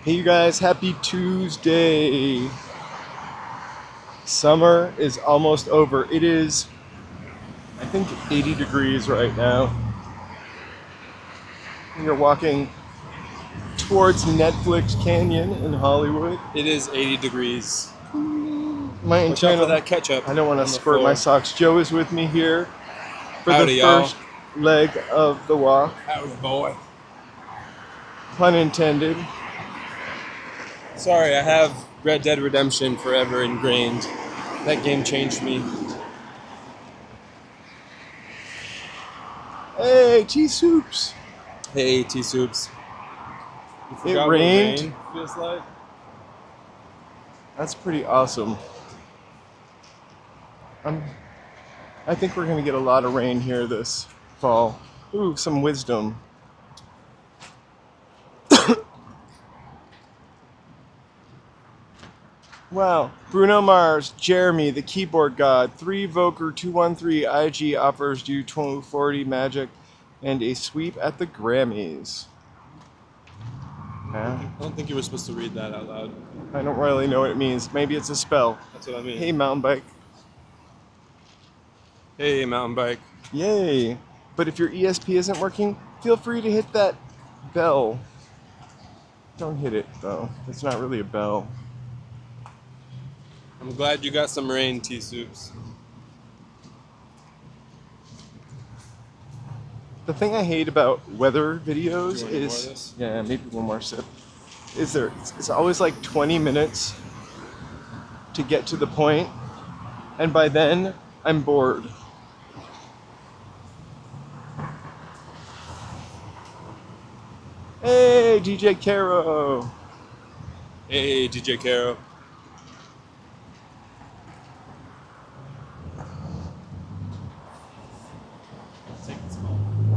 Hey you guys, happy Tuesday. Summer is almost over. It is, I think, 80 degrees right now. We are walking towards Netflix Canyon in Hollywood. It is 80 degrees. My Watch out for internal, that ketchup. I don't want on to the squirt my floor. socks. Joe is with me here for Howdy, the y'all. first leg of the walk. Howdy, boy. Pun intended. Sorry, I have Red Dead Redemption forever ingrained. That game changed me. Hey, T-Soups. Hey, T-Soups. You It forgot what rained. rain feels like? That's pretty awesome. I think we're gonna get a lot of rain here this fall. Ooh, some wisdom. Wow. Bruno Mars, Jeremy, the keyboard god, 3Voker 213 IG offers you 240 magic and a sweep at the Grammys. I don't think you were supposed to read that out loud. I don't really know what it means. Maybe it's a spell. That's what I mean. Hey, mountain bike. Hey, mountain bike. Yay. But if your ESP isn't working, feel free to hit that bell. Don't hit it, though. It's not really a bell. I'm glad you got some rain, T-Soups. The thing I hate about weather videos You want any more of is, this? yeah, maybe one more sip, is it's always like 20 minutes to get to the point, and by then, I'm bored. Hey, DJ Caro. Hey, DJ Caro.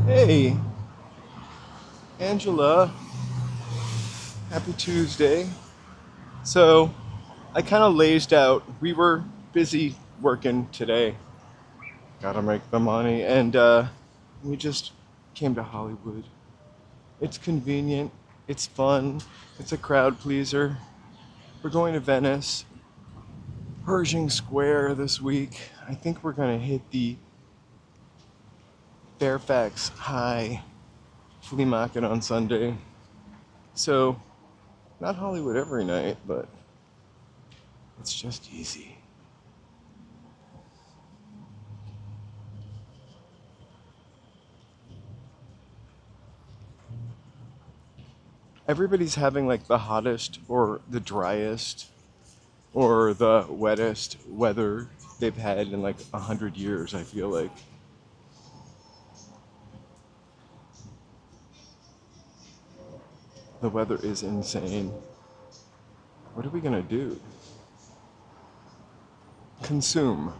Hey, Angela. Happy Tuesday. So, I kind of lazed out. We were busy working today. Gotta make the money. And we just came to Hollywood. It's convenient. It's fun. It's a crowd pleaser. We're going to Venice. Pershing Square this week. I think we're going to hit the Fairfax High flea market on Sunday. So, not Hollywood every night, but it's just easy. Everybody's having like the hottest or the driest or the wettest weather they've had in like 100 years, I feel like. The weather is insane. What are we gonna do? Consume.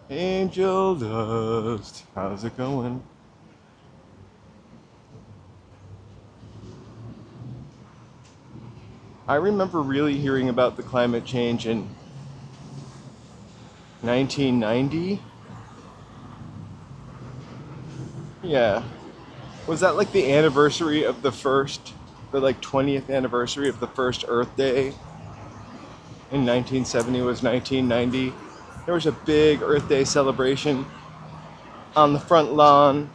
Angel dust. How's it going? I remember really hearing about the climate change in 1990. Yeah. Was that like the anniversary of the 20th anniversary of the first Earth Day? In 1970 was 1990. There was a big Earth Day celebration on the front lawn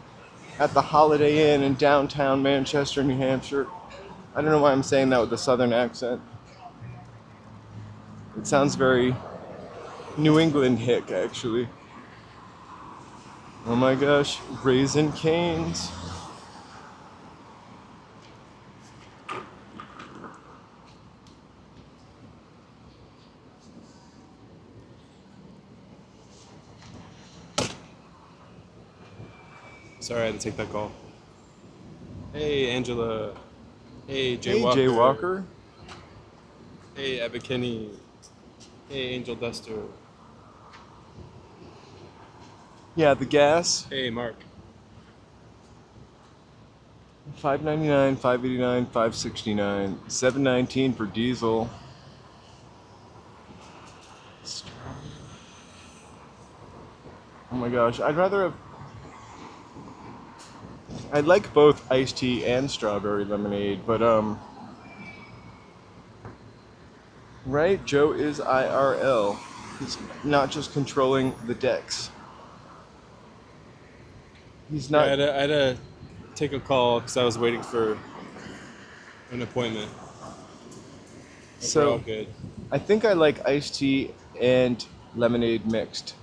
at the Holiday Inn in downtown Manchester, New Hampshire. I don't know why I'm saying that with a southern accent. It sounds very New England hick, actually. Oh my gosh, Raisin Canes. Sorry, I had to take that call. Hey, Angela. Hey, Jay Hey, Walker. Jay Walker. Hey, Ebba Kinney. Hey, Angel Duster. Yeah, the gas. Hey, Mark. $5.99, $5.89, $5.69, $7.19 for diesel. Oh my gosh, I'd like both iced tea and strawberry lemonade, but Right? Joe is IRL. He's not just controlling the decks. He's Yeah, not. I had to take a call because I was waiting for an appointment. But we're all So, good. I think I like iced tea and lemonade mixed.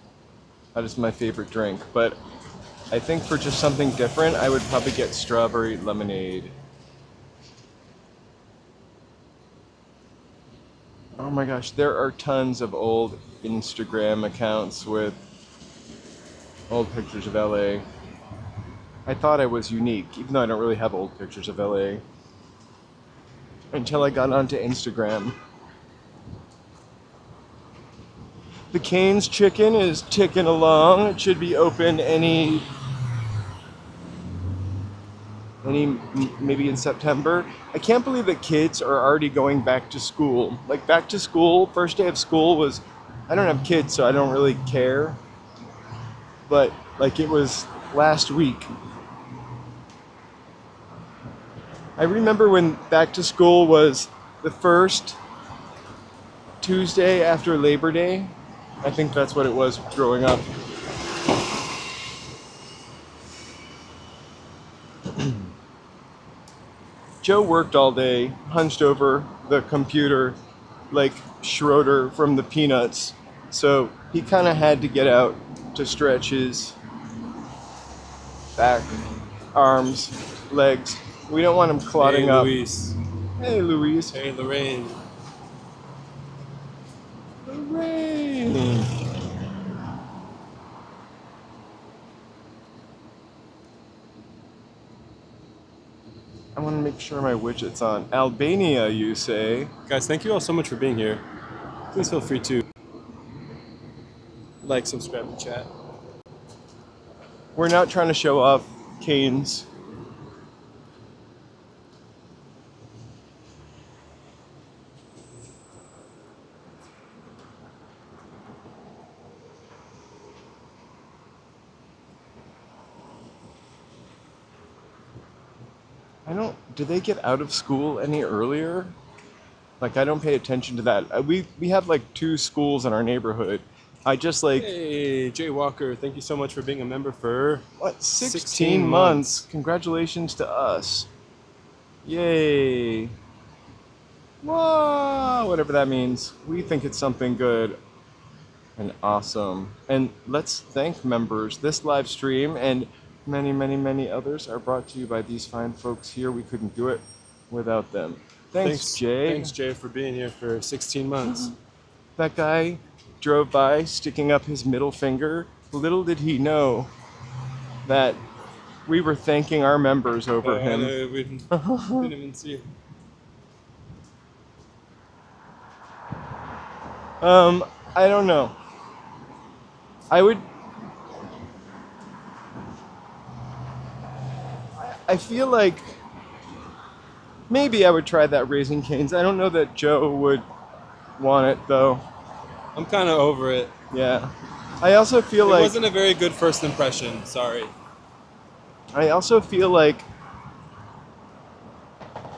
That is my favorite drink. But I think for just something different, I would probably get strawberry lemonade. Oh my gosh, there are tons of old Instagram accounts with old pictures of LA. I thought I was unique, even though I don't really have old pictures of LA, until I got onto Instagram. The Cane's chicken is ticking along. It should be open maybe in September. I can't believe that kids are already going back to school. Like back to school, first day of school was, I don't have kids, so I don't really care. But like it was last week. I remember when back to school was the first Tuesday after Labor Day. I think that's what it was growing up. Joe worked all day, hunched over the computer like Schroeder from the Peanuts. So he kind of had to get out to stretch his back, arms, legs. We don't want him clotting Hey, up. Luis. Hey, Louise. Hey, Lorraine. Hooray! I want to make sure my widget's on. Albania, you say? Guys, thank you all so much for being here. Please feel free to like, subscribe, and chat. We're not trying to show off Canes. Do they get out of school any earlier? Like, I don't pay attention to that. We have like 2 schools in our neighborhood. I just like, Hey, Jay Walker, thank you so much for being a member for what, 16 16 months. months. Congratulations to us. Yay. Whoa, whatever that means. We think it's something good and awesome. And let's thank members. This live stream and many, many, many others are brought to you by these fine folks here. We couldn't do it without them. Thanks, Jay. Thanks, Jay, for being here for 16 months. That guy drove by sticking up his middle finger. Little did he know that we were thanking our members over him. We didn't even see. I don't know. I feel like maybe I would try that Raising Cane's. I don't know that Joe would want it though. I'm kind of over it. Yeah. I also feel It like wasn't a very good first impression. Sorry. I also feel like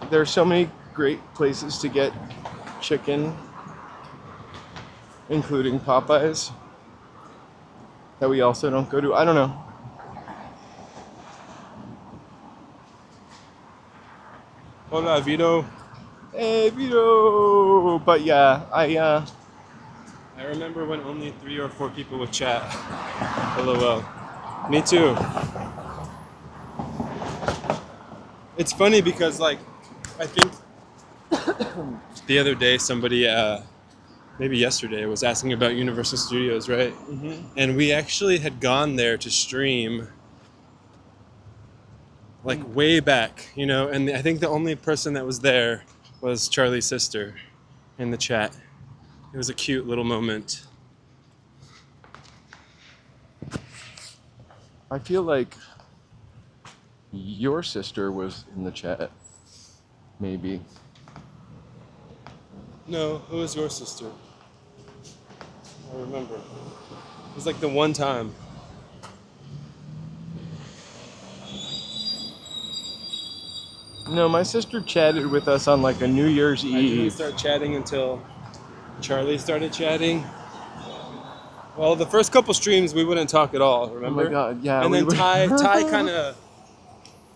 there's so many great places to get chicken, including Popeyes, that we also don't go to. I don't know. Hola, Vito. Hey, Vito! But yeah, I remember when only 3 or 4 people would chat. LOL. Me too. It's funny because, like, I think the other day somebody, maybe yesterday, was asking about Universal Studios, right? Mhm. And we actually had gone there to stream, like, way back, you know? And I think the only person that was there was Charlie's sister in the chat. It was a cute little moment. I feel like your sister was in the chat, maybe. No, it was your sister. I remember. It was like the one time. No, my sister chatted with us on like a New Year's I didn't Eve. start chatting until Charlie started chatting. Well, the first couple streams we wouldn't talk at all, Oh remember? my god, yeah. And we then were-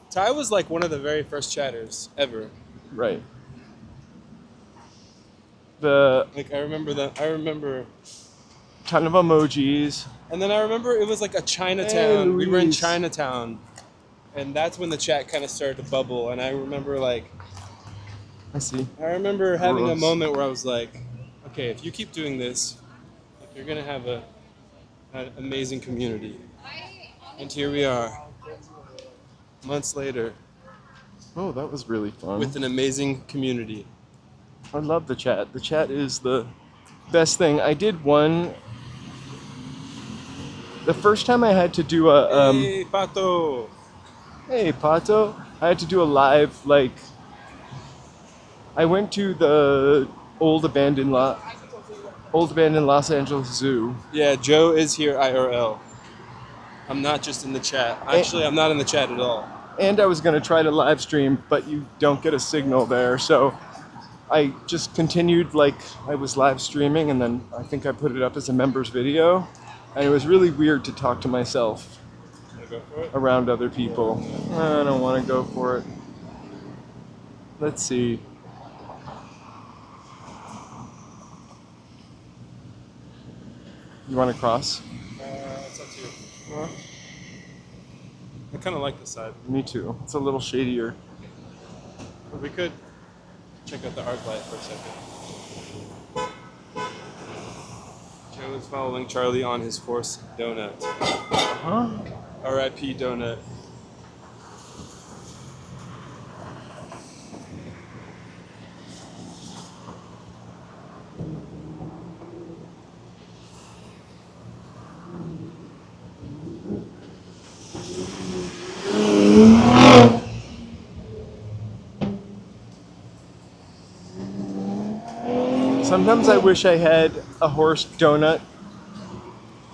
Ty was like one of the very first chatters ever. Right. The Like I remember, ton of emojis. and then I remember it was like a Hey, Chinatown. We were in Louise. Chinatown, and that's when the chat kind of started to bubble. And I remember I see. having a Gross. moment where I was like, okay, if you keep doing this, like, you're gonna have an amazing community. And here we are, months later, Oh, that was really fun. with an amazing community. I love the chat. The chat is the best thing. I did one. The first time I had to do a Hey, Pato! hey Pato, I had to do a live like. I went to the old abandoned Los Angeles Zoo. Yeah, Joe is here IRL. I'm not just in the chat. Actually, I'm not in the chat at all. And I was going to try to live stream, but you don't get a signal there. So I just continued like I was live streaming, and then I think I put it up as a members video. And it was really weird to talk to myself Wanna go for it? around other people. I don't want to go for it. Let's see. You want to cross? It's up to you. I kind of like this side. Me too. It's a little shadier. But we could check out the arc light for a second. Joe is following Charlie on his forced donut. Huh? R.I.P. donut. Sometimes I wish I had a horse donut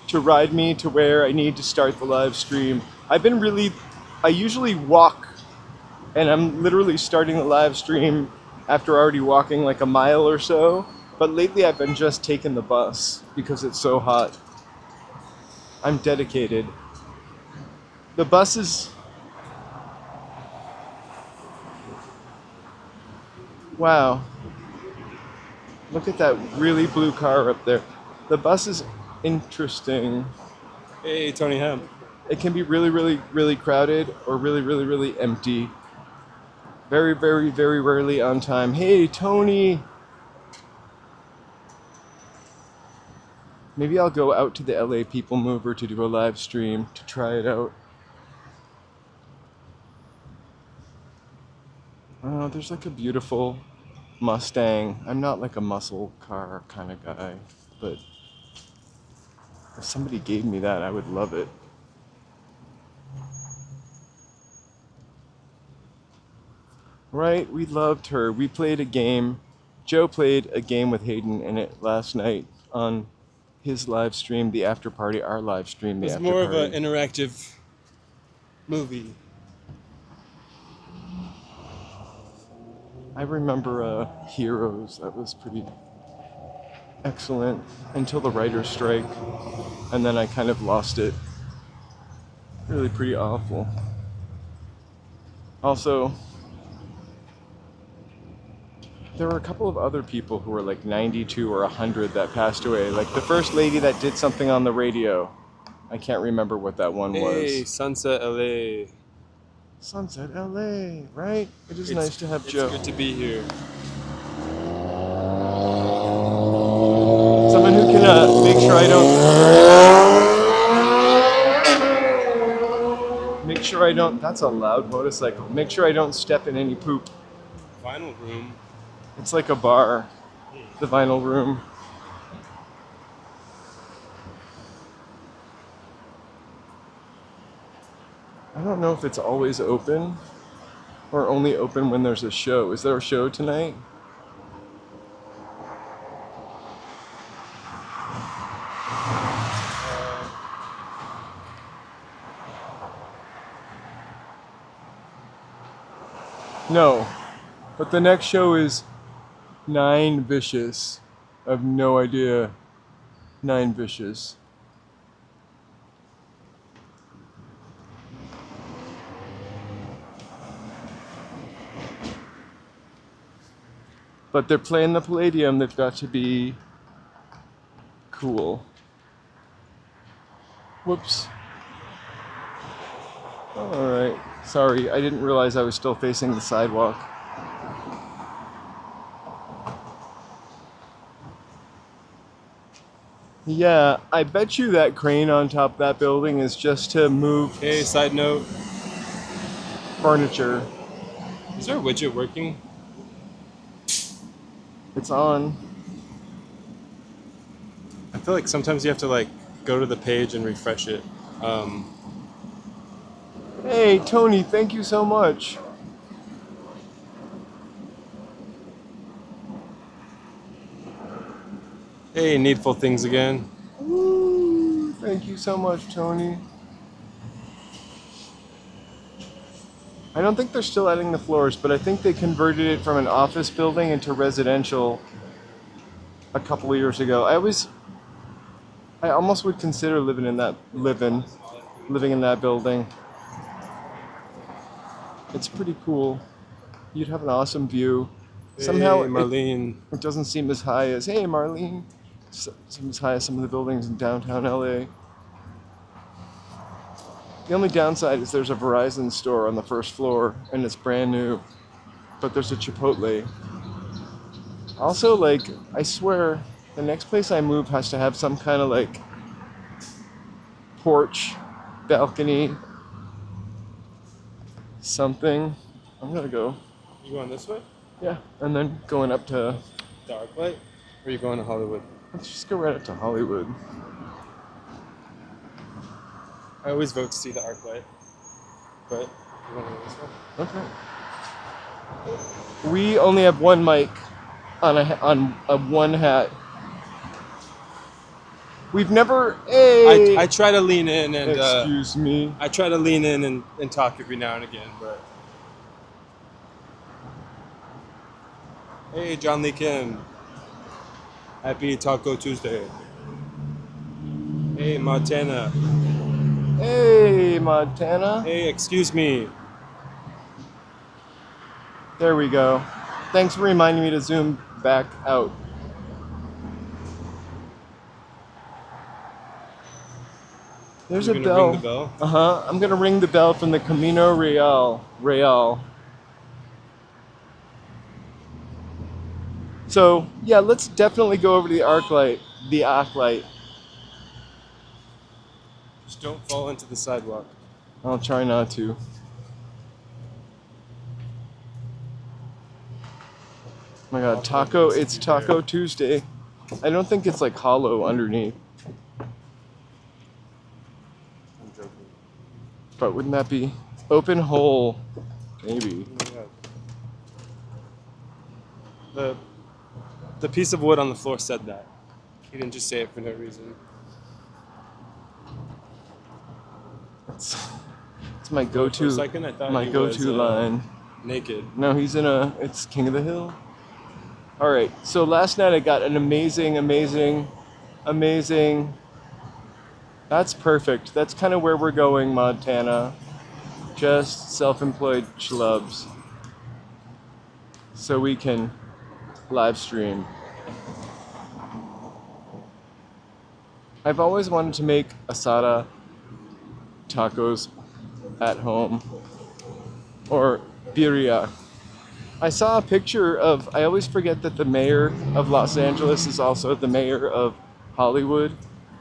to ride me to where I need to start the live stream. I usually walk, and I'm literally starting the live stream after already walking like a mile or so. But lately I've been just taking the bus because it's so hot. I'm dedicated. The bus is... Wow. Look at that really blue car up there. The bus is interesting. Hey, Tony Hemp. It can be really, really, really crowded or really, really, really empty. Very, very, very rarely on time. Hey, Tony! Maybe I'll go out to the LA People Mover to do a live stream to try it out. Oh, there's like a beautiful Mustang. I'm not like a muscle car kind of guy, but if somebody gave me that, I would love it. Right, we loved her. We played a game. Joe played a game with Hayden in it last night on his live stream, the after party, our live stream, the It's after more party. of an interactive movie. I remember Heroes. That was pretty excellent until the writer's strike, and then I kind of lost it. Really pretty awful. Also, there were a couple of other people who were like 92 or 100 that passed away. Like the first lady that did something on the radio. I can't remember what that one Hey, was. Sunset LA. Sunset LA, right? It is nice to have Joe. It's good to be here. Someone who can make sure I don't, that's a loud motorcycle. Make sure I don't step in any poop. Vinyl room. It's like a bar, the vinyl room. I don't know if it's always open or only open when there's a show. Is there a show tonight? No, but the next show is 9 Vicious, I have no idea. 9 vicious. But they're playing the Palladium. They've got to be cool. Whoops. Alright. Sorry, I didn't realize I was still facing the sidewalk. Yeah, I bet you that crane on top of that building is just to move Hey, side note. furniture. Is our widget working? It's on. I feel like sometimes you have to like go to the page and refresh it. Hey, Tony, thank you so much. Hey, Needful Things again. Woo, thank you so much, Tony. I don't think they're still adding the floors, but I think they converted it from an office building into residential a couple of years ago. I almost would consider living in that building. It's pretty cool. You'd have an awesome view. Somehow hey, Marlene. it doesn't seem as high as, hey, Marlene. Seems as high as some of the buildings in downtown LA. The only downside is there's a Verizon store on the first floor and it's brand new, but there's a Chipotle. Also, like, I swear, the next place I move has to have some kind of like porch, balcony, something. I'm gonna go. You going this way? Yeah, and then going up to. The ArcLight? Or are you going to Hollywood? Let's just go right up to Hollywood. I always vote to see the ArcLight. But you want to go this way? Okay. We only have one mic on a one hat. We've never. Hey. I try to lean in and. Excuse me. I try to lean in and talk every now and again, but. Hey, John Lee Kim. Happy Taco Tuesday. Hey, Montana. Hey, Montana. Hey, excuse me. There we go. Thanks for reminding me to zoom back out. There's You're a gonna bell. ring the bell? Uh-huh. I'm gonna ring the bell from the Camino Real. So, yeah, let's definitely go over to the ArcLight. Just don't fall into the sidewalk. I'll try not to. Oh my god, taco, it's Taco Tuesday. I don't think it's like hollow underneath. I'm joking. But wouldn't that be open hole? Maybe. Oh my god. The piece of wood on the floor said that. He didn't just say it for no reason. It's my For a go-to. second, I thought My he go-to was, line. naked. No, it's King of the Hill. All right. So last night I got an amazing. That's perfect. That's kind of where we're going, Montana. Just self-employed schlubs. So we can live stream. I've always wanted to make asada tacos at home, or birria. I saw a picture of, I always forget that the mayor of Los Angeles is also the mayor of Hollywood.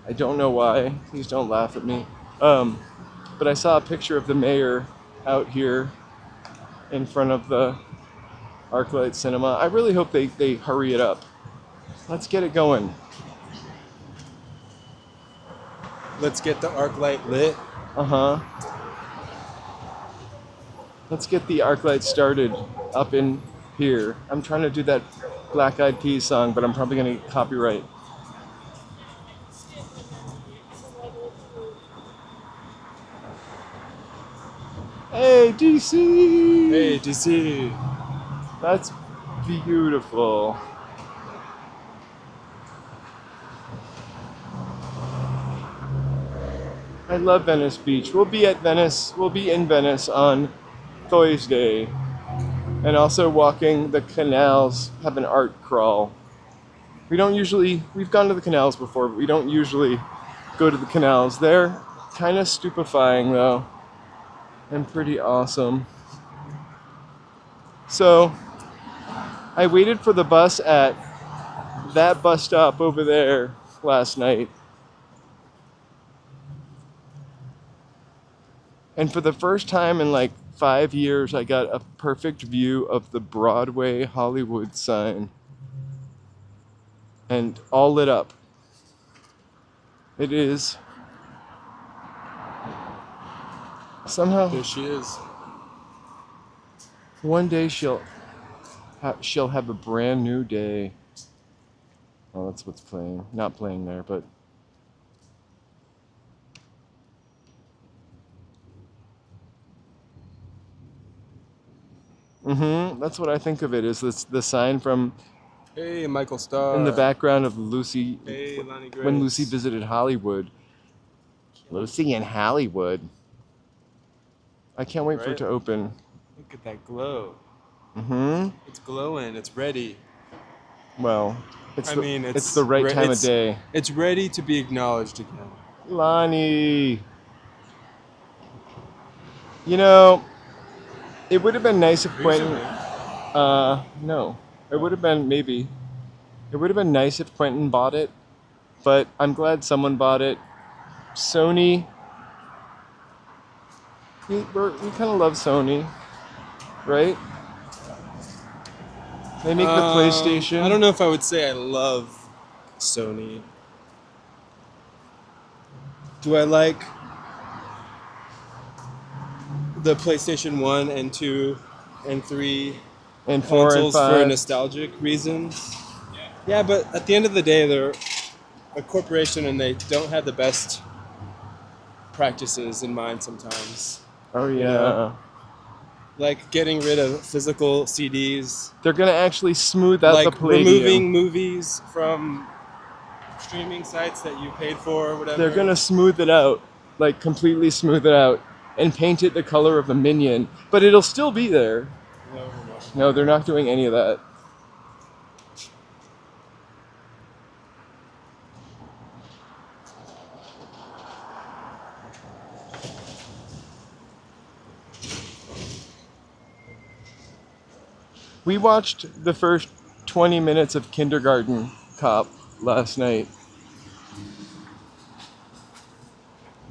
I don't know why, please don't laugh at me. But I saw a picture of the mayor out here in front of the ArcLight Cinema. I really hope they hurry it up. Let's get it going. Let's get the ArcLight lit. Uh-huh. Let's get the ArcLight started up in here. I'm trying to do that Black Eyed Peas song, but I'm probably going to get copyright. Hey, DC! Hey, DC. That's beautiful. I love Venice Beach. We'll be at Venice. We'll be in Venice on Thursday, and also walking the canals. Have an art crawl. We've gone to the canals before, but we don't usually go to the canals. They're kind of stupefying though, and pretty awesome. So I waited for the bus at that bus stop over there last night. And for the first time in like 5 years, I got a perfect view of the Broadway Hollywood sign. And all lit up. It is somehow There she is. one day she'll have a brand new day. Oh, that's what's playing. Not playing there, but that's what I think of it. Is this the sign from Hey, Michael Starr. in the background of Lucy Hey, Lonnie Grace. when Lucy visited Hollywood. Lucy in Hollywood. I can't wait for it Right? to open. Look at that glow. Mm-hmm. It's glowing. It's ready. Well, it's it's the right time of it's- day. It's ready to be acknowledged again. Lonnie. You know, it would have been nice if Quentin. No. It would have been maybe. It would have been nice if Quentin bought it, but I'm glad someone bought it. Sony. We kind of love Sony, right? They make the PlayStation. I don't know if I would say I love Sony. Do I like the PlayStation 1 and 2 and 3 And 4 and consoles 5. for nostalgic reasons? Yeah, but at the end of the day, they're a corporation and they don't have the best practices in mind sometimes. Oh yeah. know? Like getting rid of physical CDs, They're gonna actually smooth out the like Palladium. removing movies from streaming sites that you paid for or whatever. They're gonna smooth it out, like completely smooth it out, and paint it the color of a minion. But it'll still be there. No, they're not doing any of that. We watched the first 20 minutes of Kindergarten Cop last night.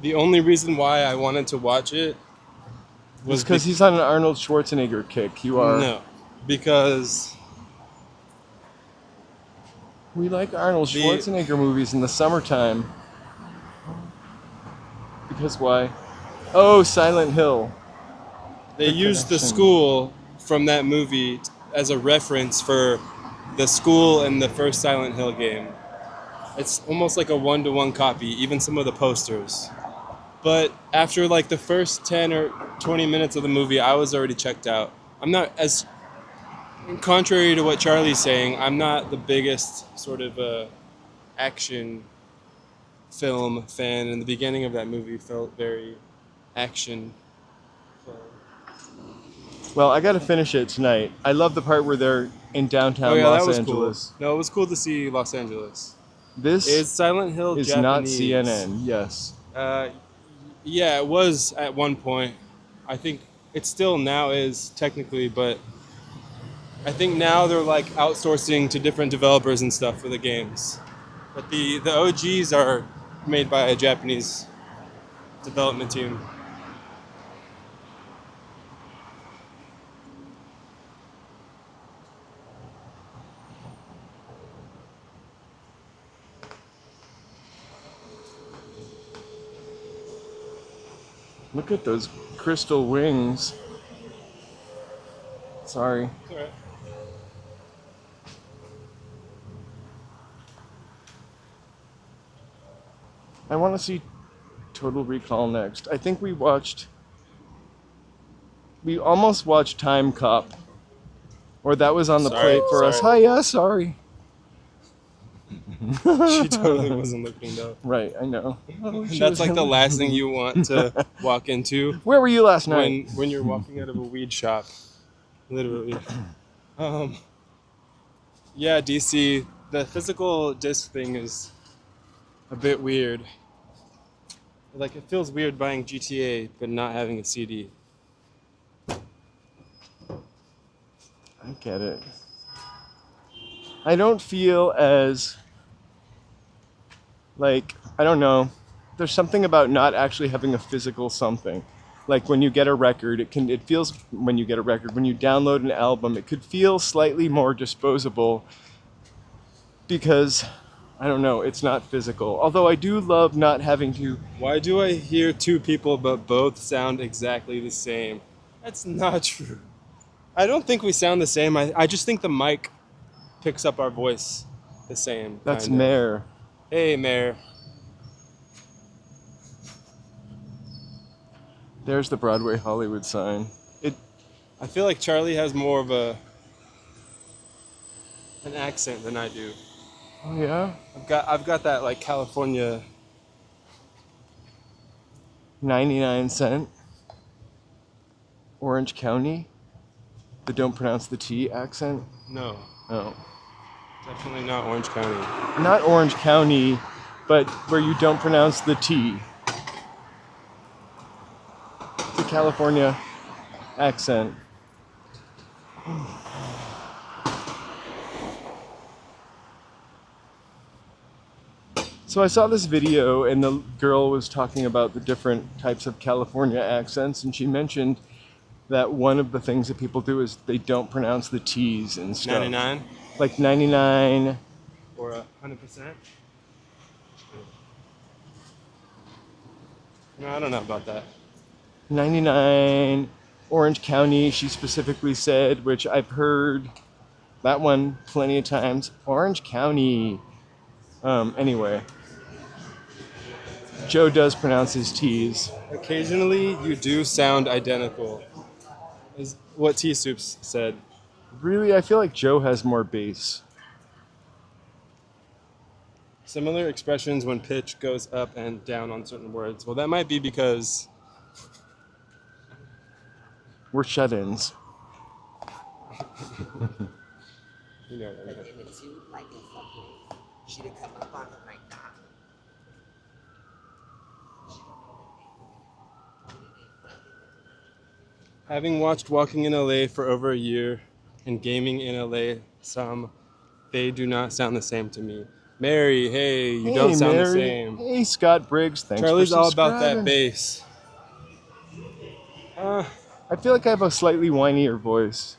The only reason why I wanted to watch it was Because he's on an Arnold Schwarzenegger kick. You are. no, because We like Arnold The- Schwarzenegger movies in the summertime. Because why? Oh, Silent Hill. they Good used the connection. school from that movie as a reference for the school in the first Silent Hill game. It's almost like a one-to-one copy, even some of the posters. But after like the first 10 or 20 minutes of the movie, I was already checked out. I'm not as, contrary to what Charlie's saying, I'm not the biggest sort of action film fan, and the beginning of that movie felt very action. Well, I gotta finish it tonight. I love the part where they're in downtown that Los was Angeles. cool. No, it was cool to see Los Angeles. This Is Silent Hill is Japanese? not CNN. Yes. Yeah, it was at one point. I think it still now is technically, but I think now they're like outsourcing to different developers and stuff for the games. But the OGs are made by a Japanese development team. Look at those crystal wings. Sorry. It's all right. I want to see Total Recall next. I think we almost watched Time Cop. Or that was on the Sorry, plate for us. sorry. Hi, yeah, sorry. She totally wasn't looking though. Right, I know. That's like the last thing you want to walk into. Where were you last night? When you're walking out of a weed shop, literally. Yeah, DC. The physical disc thing is a bit weird. Like, it feels weird buying GTA but not having a CD. I get it. I don't feel as like, I don't know. There's something about not actually having a physical something. Like when you get a record, it feels when you get a record, when you download an album, it could feel slightly more disposable because I don't know, it's not physical. Although I do love not having to. Why do I hear two people but both sound exactly the same? That's not true. I don't think we sound the same. I just think the mic picks up our voice the same. That's kinda. Mare. Hey, Mare. There's the Broadway Hollywood sign. I feel like Charlie has more of an accent than I do. Oh yeah? I've got that like California. 99-cent. Orange County. The don't pronounce the T accent. No, Oh. definitely not Orange County. Not Orange County, but where you don't pronounce the T. It's a California accent. So I saw this video and the girl was talking about the different types of California accents, and she mentioned that one of the things that people do is they don't pronounce the T's and stuff. 99 Like 99. or 100%. No, I don't know about that. 99 Orange County, she specifically said, which I've heard that one plenty of times. Orange County. Anyway, Joe does pronounce his T's. Occasionally, you do sound identical, is what T Soups said. Really, I feel like Joe has more bass. Similar expressions when pitch goes up and down on certain words. Well, that might be because We're shut-ins. you know. But in the two, like in fucking, she'd have come up on him like that. Having watched Walking in L.A. for over a year and gaming in L.A. some, they do not sound the same to me. Mary, hey, you don't sound the Mary. same. Hey, Scott Briggs, thanks Charlie's for all about that subscribing. bass. I feel like I have a slightly whinier voice.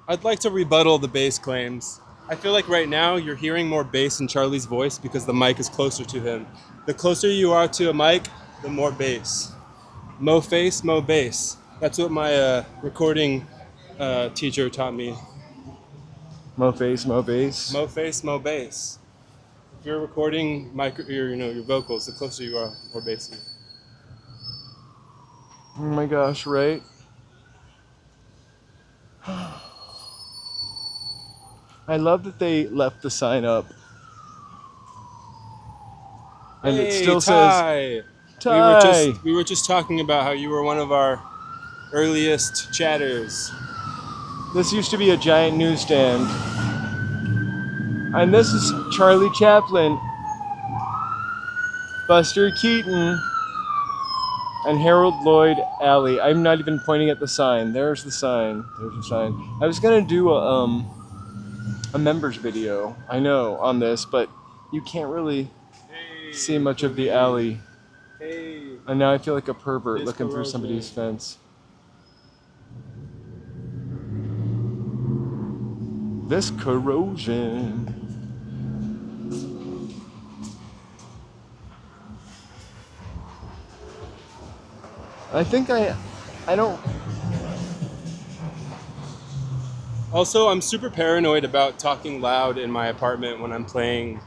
I'd like to rebuttal the bass claims. I feel like right now you're hearing more bass in Charlie's voice because the mic is closer to him. The closer you are to a mic, the more bass. Mo face, mo bass. That's what my recording teacher taught me. Mo face, mo bass. Mo face, mo bass. If you're recording your vocals, the closer you are, the more bassy. Oh my gosh, right? I love that they left the sign up. And it still says Ty. We were just talking about how you were one of our earliest chatters. This used to be a giant newsstand. And this is Charlie Chaplin, Buster Keaton, and Harold Lloyd Alley. I'm not even pointing at the sign. There's the sign. There's the sign. I was gonna do a members video, I know, on this, but you can't really see much of the alley. Hey. And now I feel like a pervert It's looking through corrosion. somebody's fence. This corrosion. I think I don't. Also, I'm super paranoid about talking loud in my apartment when I'm playing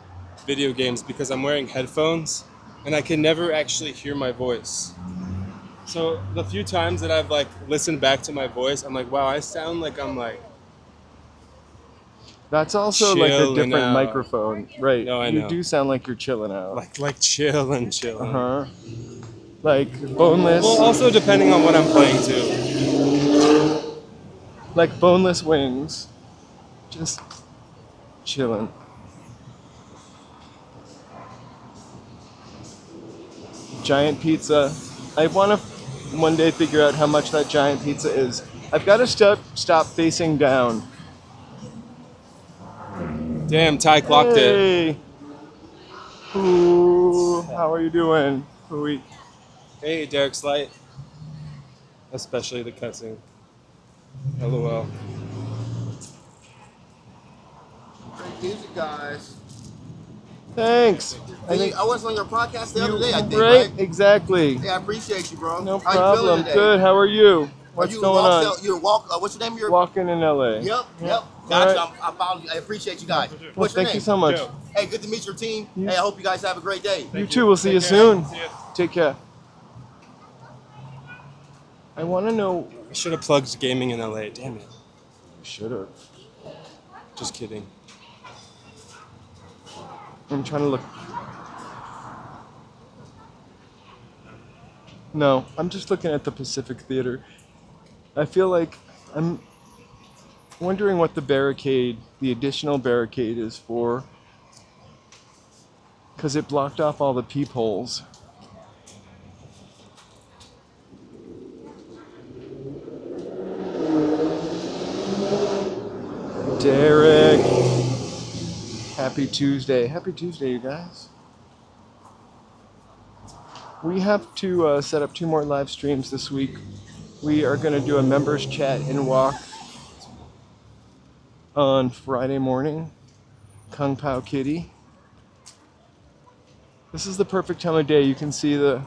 video games because I'm wearing headphones and I can never actually hear my voice. So the few times that I've listened back to my voice, I'm like, wow, I sound like I'm That's also like a Chilling different out. microphone, right? No, I You know. do sound like you're chilling out. Like chilling. Uh huh. Like boneless, Well, also depending on what I'm playing too. like boneless wings, just chilling. Giant pizza. I want to one day figure out how much that giant pizza is. I've got to stop facing down. Damn, Ty clocked it. Hey. Ooh, how are you doing? Ooh, Hey, Derek Slight. Especially the cussing. LOL. Great music, guys. thanks. I think I was on your podcast the other day, I think, right? right? Exactly. Yeah, I appreciate you, bro. No How you feeling problem. today? Good. How are you? What's Are you going on? what's your name? Walking in L.A. Yep. All Gotcha. right. I follow you. I appreciate you guys. Well, What's your thank name? you so much. Joe. Hey, good to meet your team. Hey, I hope you guys have a great day. You too. We'll see you Take care. soon. See ya. Take care. I want to know. I should have plugged gaming in LA. Damn it. Should have. Just kidding. I'm trying to look. No, I'm just looking at the Pacific Theater. I feel like I'm wondering what the additional barricade is for. Because it blocked off all the peepholes. Derek. Happy Tuesday. Happy Tuesday, you guys. We have to set up 2 more live streams this week. We are going to do a members chat and walk on Friday morning. Kungpow Kitty. This is the perfect time of day. You can see the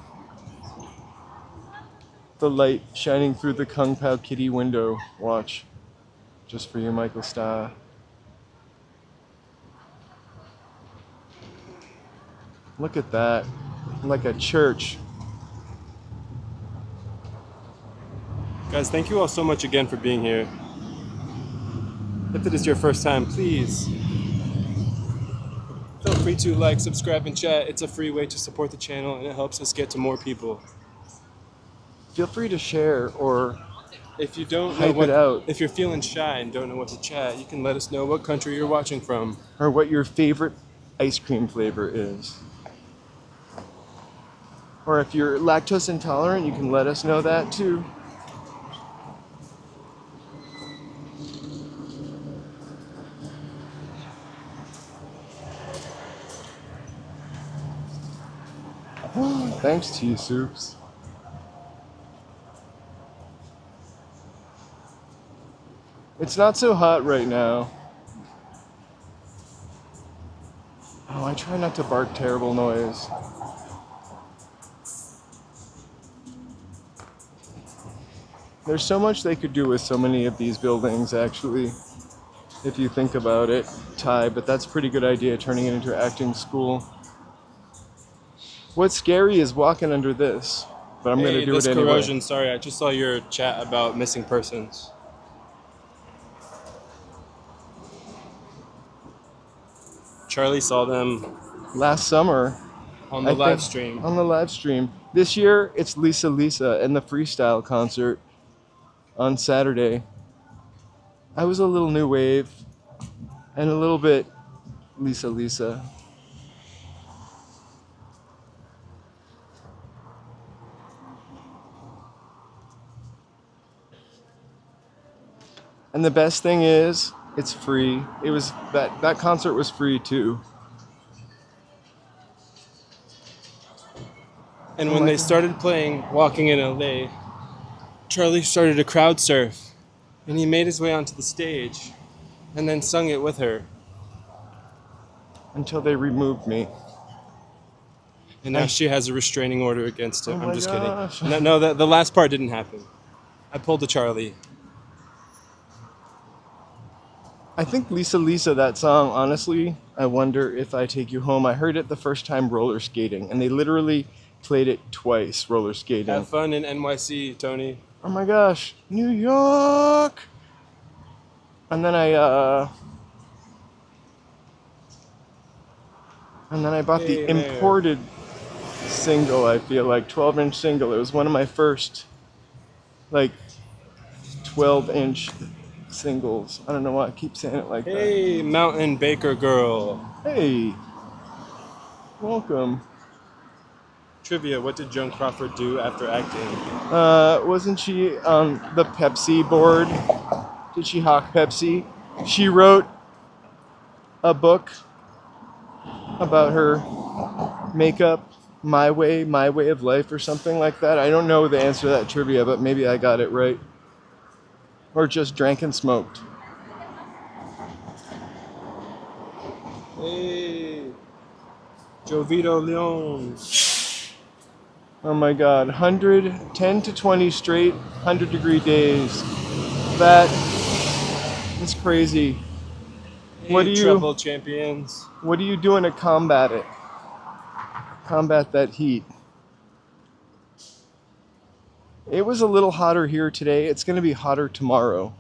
light shining through the Kungpow Kitty window. Watch. Just for you, Michael Starr. Look at that. Like a church. Guys, thank you all so much again for being here. If it is your first time, please feel free to like, subscribe, and chat. It's a free way to support the channel, and it helps us get to more people. Feel free to share or If you don't know hype it out. if you're feeling shy and don't know what to chat, you can let us know what country you're watching from. Or what your favorite ice cream flavor is. Or if you're lactose intolerant, you can let us know that too. Thanks, Tea Soups. It's not so hot right now. Oh, I try not to bark terrible noise. There's so much they could do with so many of these buildings, actually, if you think about it, Ty, but that's a pretty good idea, turning it into an acting school. What's scary is walking under this, but I'm going to do this it anyway. corrosion, sorry, I just saw your chat about missing persons. Charlie saw them Last summer, on the I live think, stream. on the live stream. This year, it's Lisa and the freestyle concert on Saturday. I was a little new wave and a little bit Lisa. And the best thing is, it's free. It was that concert was free too. And when they started playing Walking in L.A., Charlie started to crowd surf, and he made his way onto the stage, and then sung it with her. Until they removed me. And now she has a restraining order against him. Oh I'm my just gosh. kidding. No, the last part didn't happen. I pulled a Charlie. I think Lisa, that song, honestly, I wonder if I take you home. I heard it the first time roller skating, and they literally played it twice, roller skating. Have fun in NYC, Tony. Oh my gosh, New York! And then I And then I bought the Hey there. imported single, I feel like, 12-inch single. It was one of my first, like, 12-inch singles. I don't know why I keep saying it like Hey, Mountain Baker Girl. that. Hey, welcome. Trivia, what did Joan Crawford do after acting? Wasn't she on the Pepsi board? Did she hawk Pepsi? She wrote a book about her makeup, My Way of Life, or something like that. I don't know the answer to that trivia, but maybe I got it right. Or just drank and smoked. Hey, Jovito Leon. Oh my god, 10 to 20 straight 100-degree days. That is crazy. Hey, What do you- treble champions? What are you doing to combat it? Combat that heat. It was a little hotter here today. It's going to be hotter tomorrow.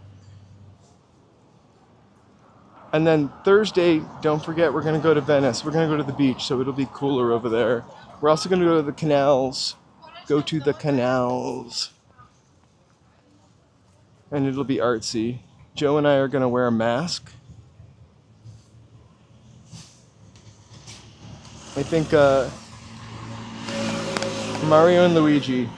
And then Thursday, don't forget, we're going to go to Venice. We're going to go to the beach, so it'll be cooler over there. We're also going to go to the canals. Go to the canals. And it'll be artsy. Joe and I are going to wear a mask. I think Mario and Luigi.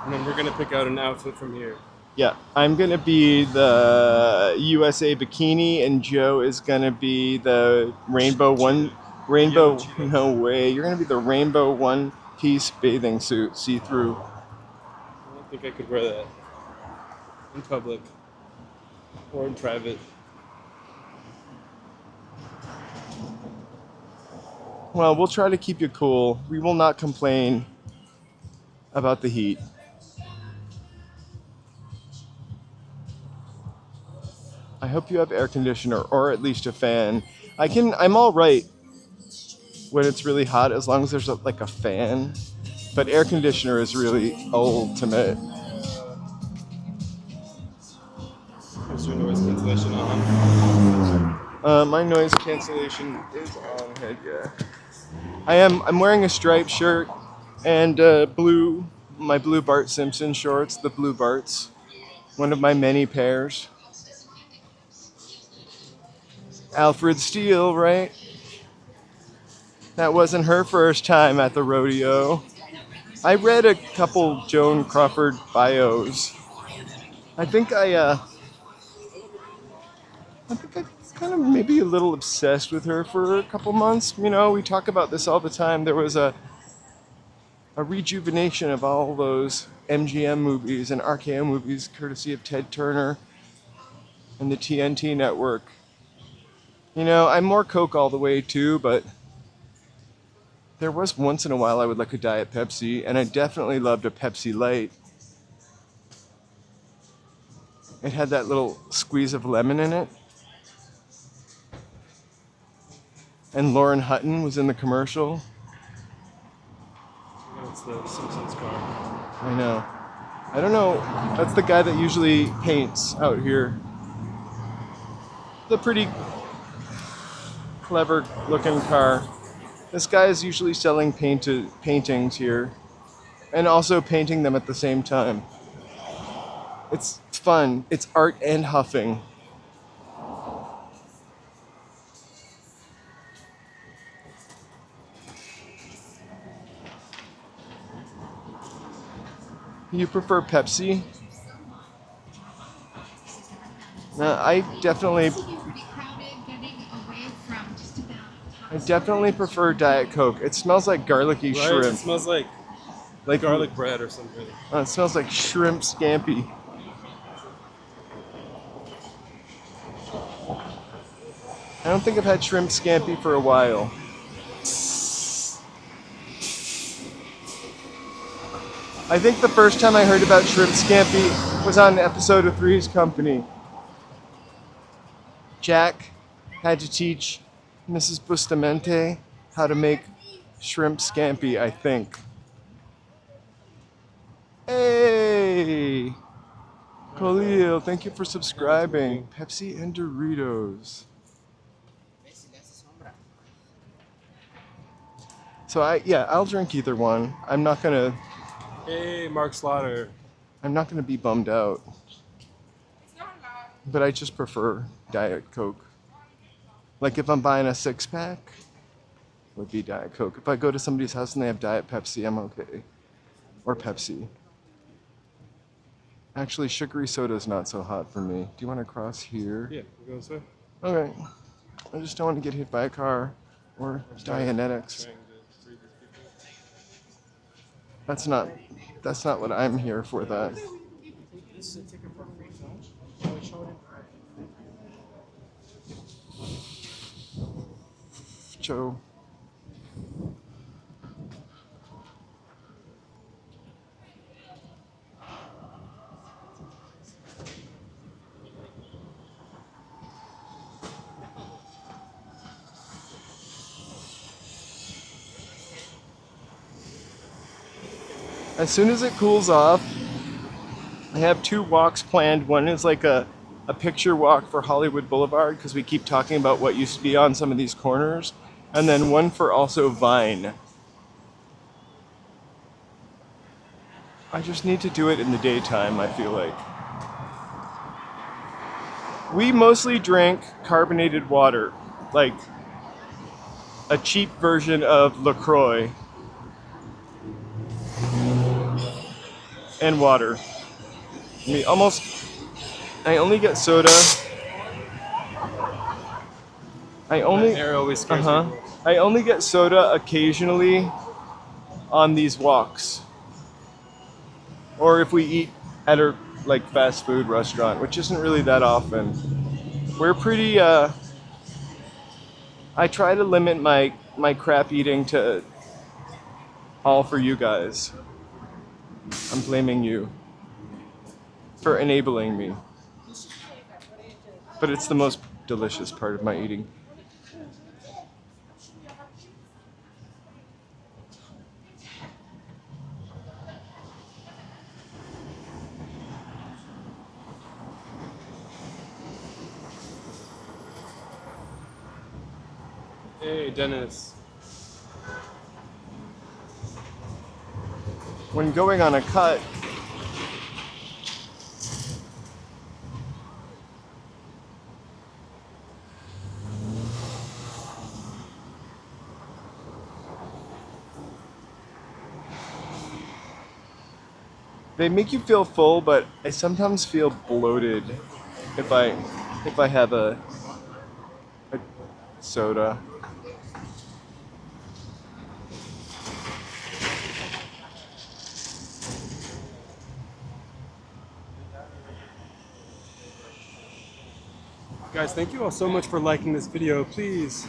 And then we're gonna pick out an outfit from here. Yeah, I'm gonna be the USA bikini, and Joe is gonna be the rainbow rainbow. No way, you're gonna be the rainbow one-piece bathing suit, see-through. I don't think I could wear that in public or in private. Well, we'll try to keep you cool. We will not complain about the heat. I hope you have air conditioner or at least a fan. I'm all right when it's really hot as long as there's like a fan. But air conditioner is really ultimate. Is your noise cancellation on? My noise cancellation is on head, yeah. I'm wearing a striped shirt and my blue Bart Simpson shorts, the blue Barts. One of my many pairs. Alfred Steele, right? That wasn't her first time at the rodeo. I read a couple Joan Crawford bios. I think I kind of maybe a little obsessed with her for a couple months. You know, we talk about this all the time. There was a rejuvenation of all those MGM movies and RKO movies, courtesy of Ted Turner and the TNT network. You know, I'm more Coke all the way too, but there was once in a while I would like a Diet Pepsi, and I definitely loved a Pepsi Light. It had that little squeeze of lemon in it. And Lauren Hutton was in the commercial. It's the Simpsons car. I know. I don't know. That's the guy that usually paints out here. The pretty clever looking car. This guy is usually selling paintings here and also painting them at the same time. It's fun. It's art and huffing. You prefer Pepsi? I definitely prefer Diet Coke. It smells like garlicky Right? shrimp. It smells like garlic bread or something. It smells like shrimp scampi. I don't think I've had shrimp scampi for a while. I think the first time I heard about shrimp scampi was on an episode of Three's Company. Jack had to teach Mrs. Bustamante how to make shrimp scampi, I think. Hey! Khalil, thank you for subscribing. Pepsi and Doritos. So I'll drink either one. Hey, Mark Slaughter. I'm not gonna be bummed out. But I just prefer Diet Coke. Like if I'm buying a 6-pack, it would be Diet Coke. If I go to somebody's house and they have Diet Pepsi, I'm okay. Or Pepsi. Actually, sugary soda is not so hot for me. Do you want to cross here? Yeah, we'll go this way. Okay. I just don't want to get hit by a car or Dianetics. That's not what I'm here for. That. Joe. As soon as it cools off, I have 2 walks planned. One is like a picture walk for Hollywood Boulevard because we keep talking about what used to be on some of these corners. And then one for also Vine. I just need to do it in the daytime, I feel like. We mostly drink carbonated water, like a cheap version of LaCroix. And water. I only get soda. Air always scares me. I only get soda occasionally on these walks. Or if we eat at a like fast food restaurant, which isn't really that often. We're pretty I try to limit my crap eating to all for you guys. I'm blaming you for enabling me. But it's the most delicious part of my eating. Hey, Dennis. When going on a cut, they make you feel full, but I sometimes feel bloated if I have a soda. Guys, thank you all so much for liking this video. Please,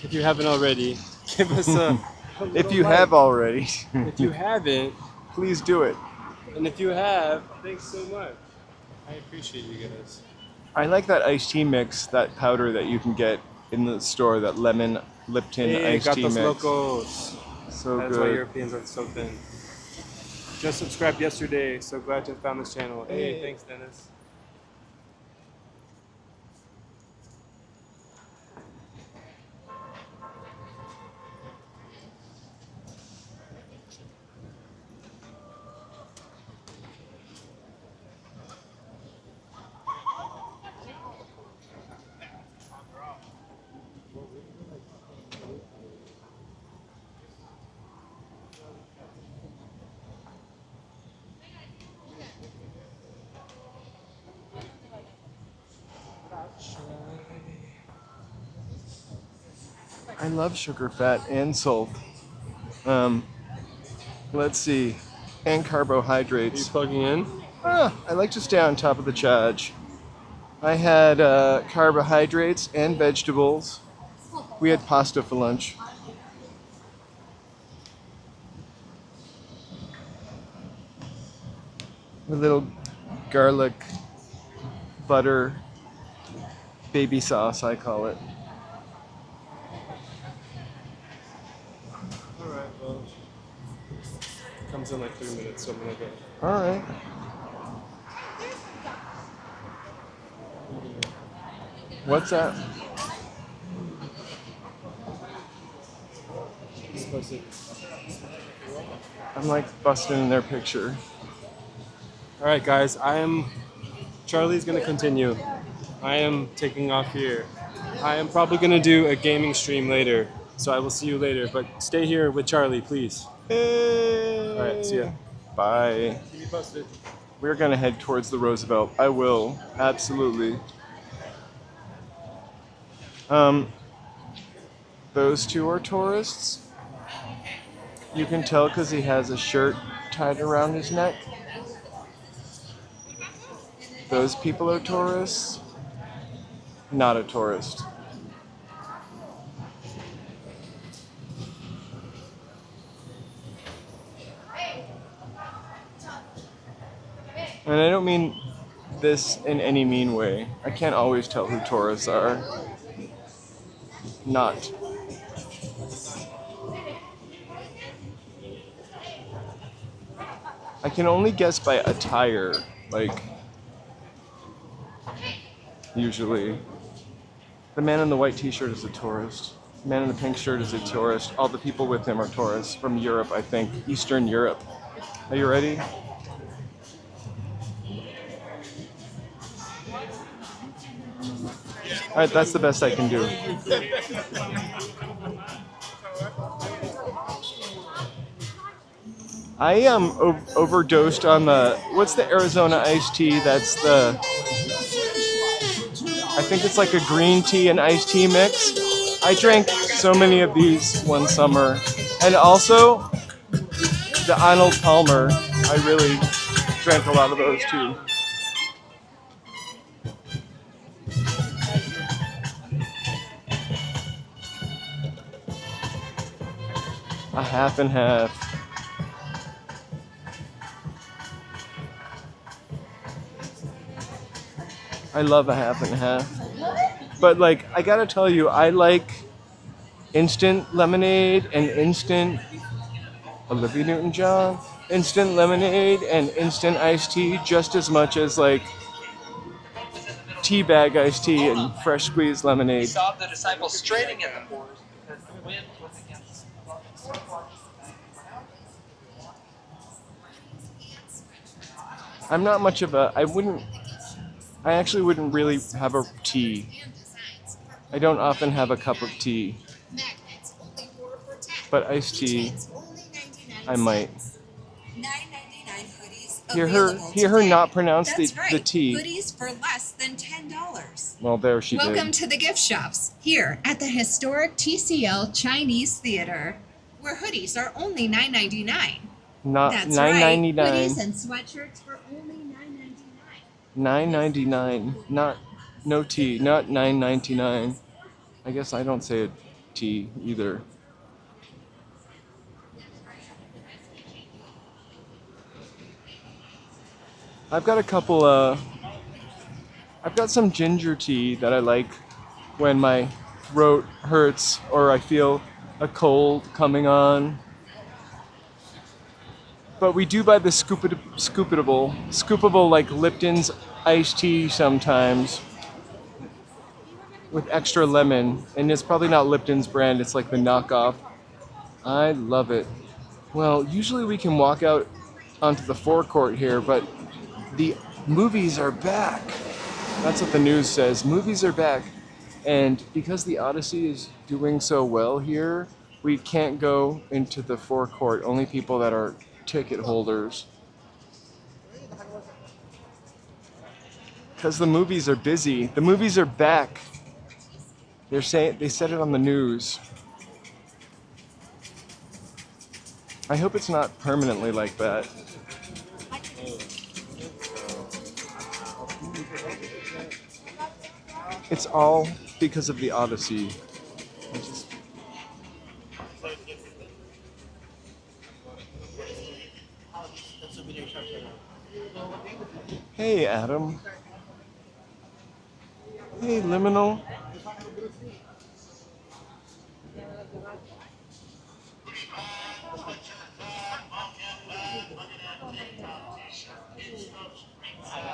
if you haven't already, give us a If you like. have already, If you haven't, please do it. and if you have, thanks so much. I appreciate you guys. I like that iced tea mix, that powder that you can get in the store, that lemon Lipton Hey, iced tea Gatos mix. Locos. So That's why good. Europeans are so thin. Just subscribed yesterday. So glad to have found this channel. Hey, thanks, Dennis. I love sugar, fat, and salt. Let's see, and Are you carbohydrates. plugging in? I like to stay on top of the charge. I had carbohydrates and vegetables. We had pasta for lunch. A little garlic, butter, baby sauce, I call it. Alright, well. Comes in like 3 minutes, so I'm gonna go. All right. What's that? I'm like busting in their picture. All right, guys. Charlie's gonna continue. I am taking off here. I am probably gonna do a gaming stream later, so I will see you later. But stay here with Charlie, please. Hey. All right, see ya. Bye. Keep me posted. We're gonna head towards the Roosevelt. I will, absolutely. Those two are tourists. You can tell because he has a shirt tied around his neck. Those people are tourists. Not a tourist. And I don't mean this in any mean way. I can't always tell who tourists are. Not. I can only guess by attire, like, usually. The man in the white t-shirt is a tourist. The man in the pink shirt is a tourist. All the people with him are tourists from Europe, I think. Eastern Europe. Are you ready? Alright, that's the best I can do. I overdosed on what's the Arizona iced tea? That's I think it's like a green tea and iced tea mix. I drank so many of these one summer. And also, the Arnold Palmer, I really drank a lot of those too. A half and half. I love a half and half. But like, I gotta tell you, I like instant lemonade and instant Olivia Newton-John, instant lemonade and instant iced tea just as much as like tea bag iced tea and fresh squeezed lemonade. He saw the disciples straining in the forest because the wind was against them. I'm not much of a, I actually wouldn't really have a tea. I don't often have a cup of tea. But iced tea, I might. Hear her not pronounce the T. Hoodies for less than $10. Well, there she did. Welcome to the gift shops here at the historic TCL Chinese Theater, where hoodies are only $9.99. Not That's $9.99. right. Hoodies and sweatshirts for only $9.99. $9.99. Not no tea. Not $9.99. I guess I don't say a T either. I've got a couple, I've got some ginger tea that I like when my throat hurts or I feel a cold coming on. But we do buy the scoopable like Lipton's iced tea sometimes with extra lemon. And it's probably not Lipton's brand, it's like the knockoff. I love it. Well, usually we can walk out onto the forecourt here, but the movies are back. That's what the news says. Movies are back. And because the Odyssey is doing so well here, we can't go into the forecourt. Only people that are ticket holders. Because the movies are busy. The movies are back. They said it on the news. I hope it's not permanently like that. It's all because of the Odyssey. Hey, Adam. Hey, Liminal.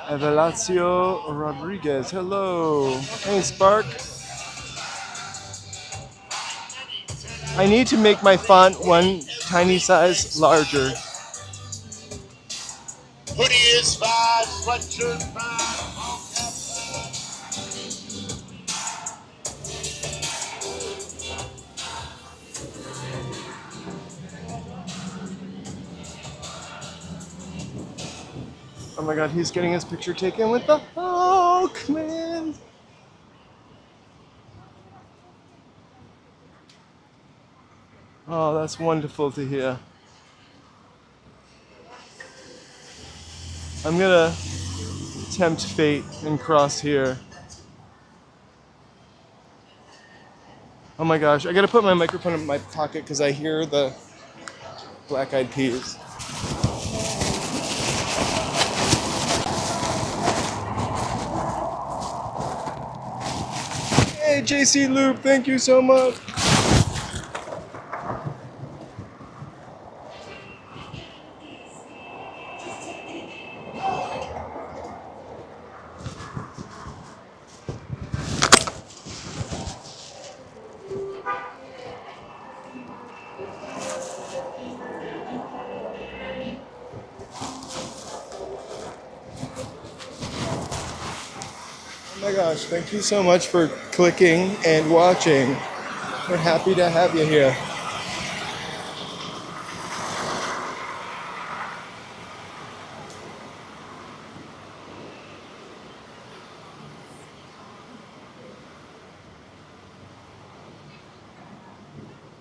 Evelazio Rodriguez, hello. Hey, Spark. I need to make my font one tiny size larger. Hoodie is fine, sweatshirt fine. Oh my god, he's getting his picture taken with the Hulk, man. Oh, that's wonderful to hear. I'm gonna tempt fate and cross here. Oh my gosh, I gotta put my microphone in my pocket because I hear the Black Eyed Peas. Hey, JC Loop, thank you so much. Oh my gosh, thank you so much for clicking and watching. We're happy to have you here.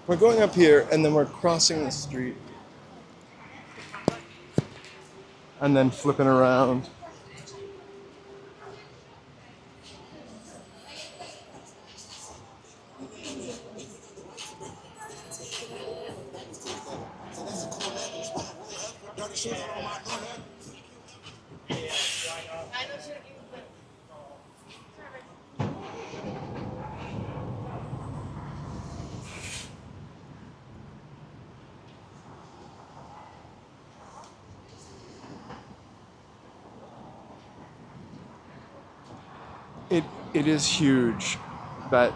We're going up here and then we're crossing the street. And then flipping around. It is huge, that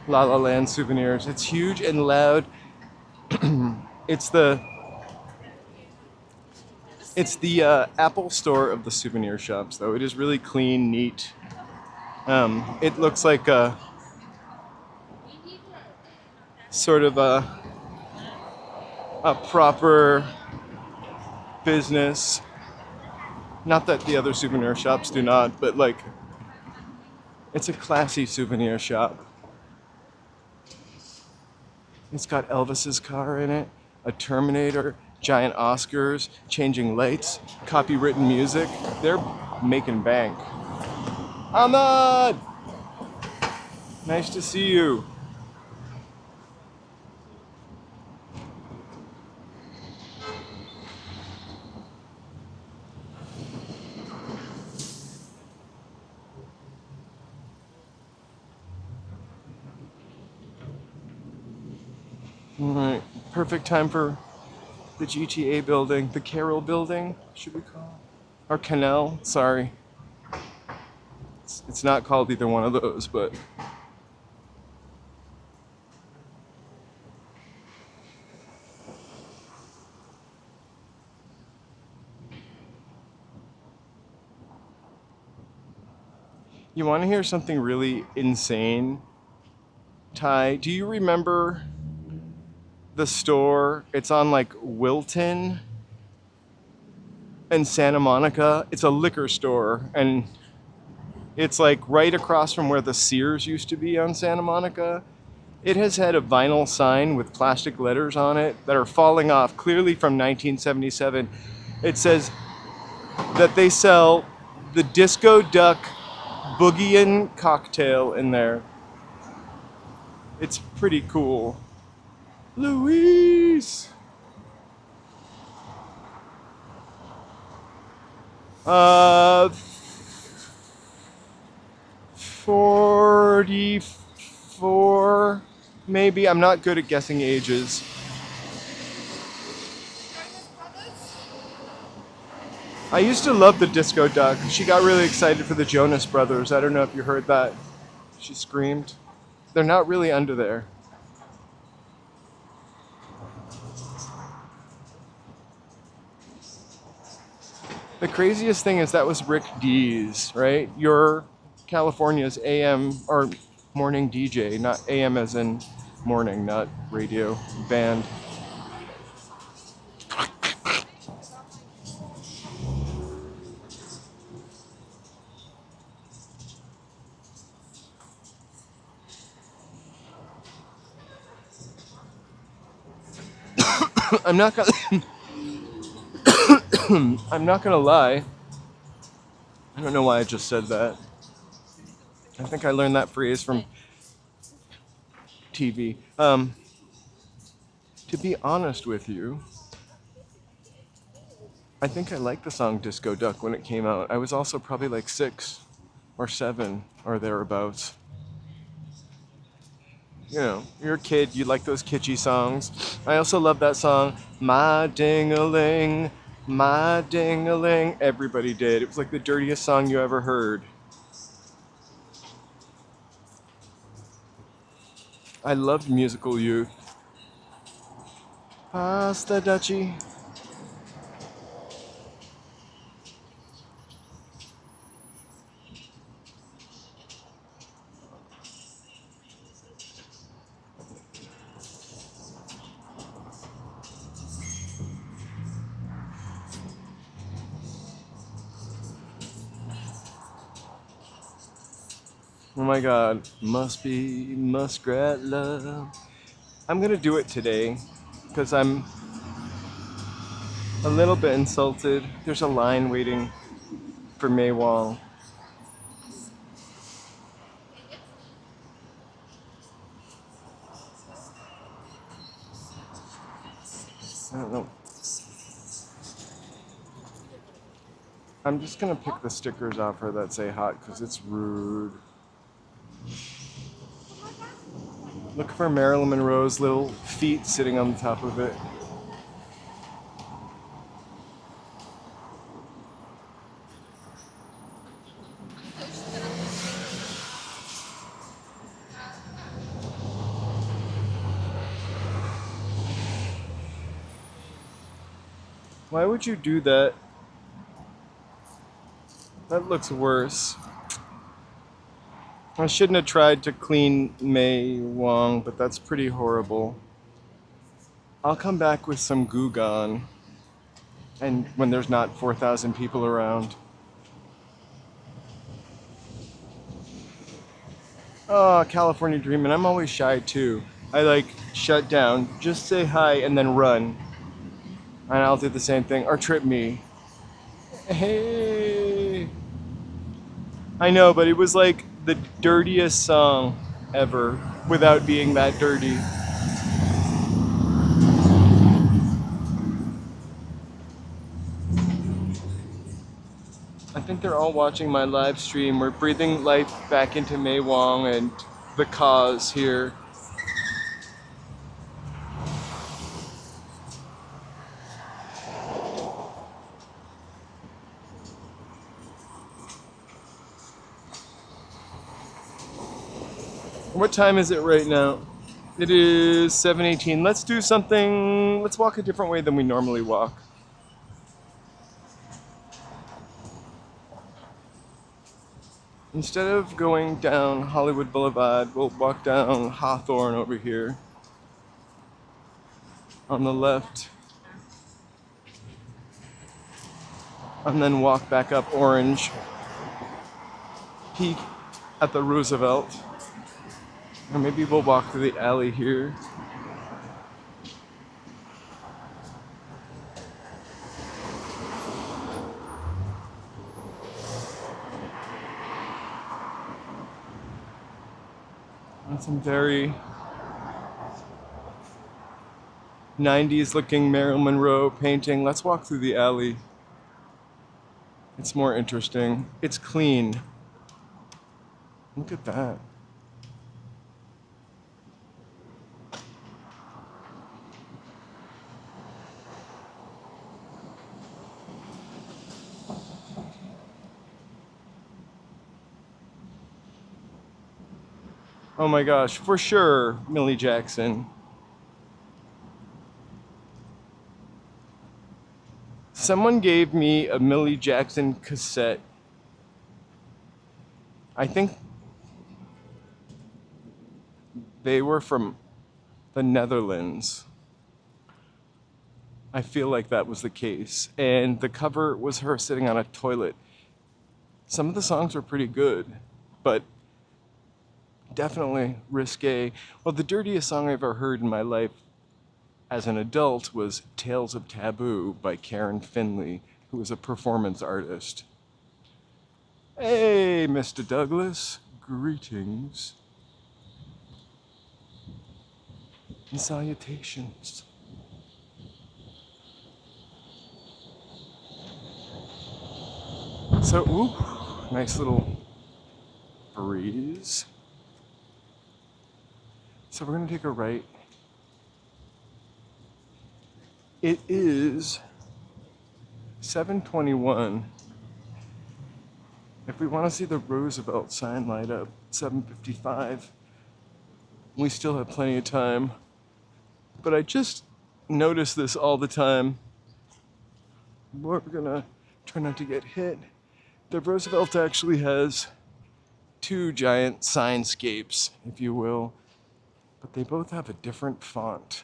Land Souvenirs. It's huge and loud. It's the Apple store of the souvenir shops, though. It is really clean, neat. It looks like a sort of a proper business. Not that the other souvenir shops do not, but like, it's a classy souvenir shop. It's got Elvis's car in it, a Terminator, giant Oscars, changing lights, copywritten music. They're making bank. Ahmad! Nice to see you. All right, perfect time for the GTA building, the Carroll building, should we call it? Or Canal, sorry. It's not called either one of those, but. You want to hear something really insane? Ty, do you remember the store? It's on like Wilton and Santa Monica. It's a liquor store, and it's like right across from where the Sears used to be on Santa Monica. It has had a vinyl sign with plastic letters on it that are falling off, clearly from 1977. It says that they sell the Disco Duck Boogiein cocktail in there. It's pretty cool. Luis! 44, maybe. I'm not good at guessing ages. I used to love the Disco Duck. She got really excited for the Jonas Brothers. I don't know if you heard that. She screamed. They're not really under there. The craziest thing is that was Rick Dees, right? Your California's AM or morning DJ, not AM as in morning, not radio band. I'm not gonna I'm not gonna lie. I don't know why I just said that. I think I learned that phrase from TV. To be honest with you, I think I liked the song Disco Duck when it came out. I was also probably like 6 or 7 or thereabouts. You know, you're a kid, you like those kitschy songs. I also love that song, My Ding-a-ling, My Ding-a-ling. Everybody did. It was like the dirtiest song you ever heard. I loved musical youth. Pasta Dutchie. Oh my god, must be muskrat love. I'm gonna do it today because I'm a little bit insulted. There's a line waiting for May Wong. I don't know. I'm just gonna pick the stickers off her that say hot because it's rude. Look for Marilyn Monroe's little feet sitting on the top of it. Why would you do that? That looks worse. I shouldn't have tried to clean May Wong, but that's pretty horrible. I'll come back with some Goo Gone, and when there's not 4,000 people around. Oh, California Dreamin'. I'm always shy too. I like shut down, just say hi and then run. And I'll do the same thing, or trip me. Hey. I know, but it was like the dirtiest song ever without being that dirty. I think they're all watching my live stream. We're breathing life back into May Wong and the cause here. What time is it right now? It is 7:18. Let's do something. Let's walk a different way than we normally walk. Instead of going down Hollywood Boulevard, we'll walk down Hawthorne over here. On the left. And then walk back up Orange. Peek at the Roosevelt. Or maybe we'll walk through the alley here. And some very 90s looking Marilyn Monroe painting. Let's walk through the alley. It's more interesting. It's clean. Look at that. Oh my gosh, for sure, Millie Jackson. Someone gave me a Millie Jackson cassette. I think they were from the Netherlands. I feel like that was the case. And the cover was her sitting on a toilet. Some of the songs were pretty good, but definitely risque. Well, the dirtiest song I've ever heard in my life as an adult was Tales of Taboo by Karen Finley, who was a performance artist. Hey, Mr. Douglas, greetings and salutations. So, ooh, nice little breeze. So we're gonna take a right. It is 7:21. If we want to see the Roosevelt sign light up, 7:55. We still have plenty of time. But I just notice this all the time. We're gonna try not to get hit. The Roosevelt actually has two giant signscapes, if you will, but they both have a different font.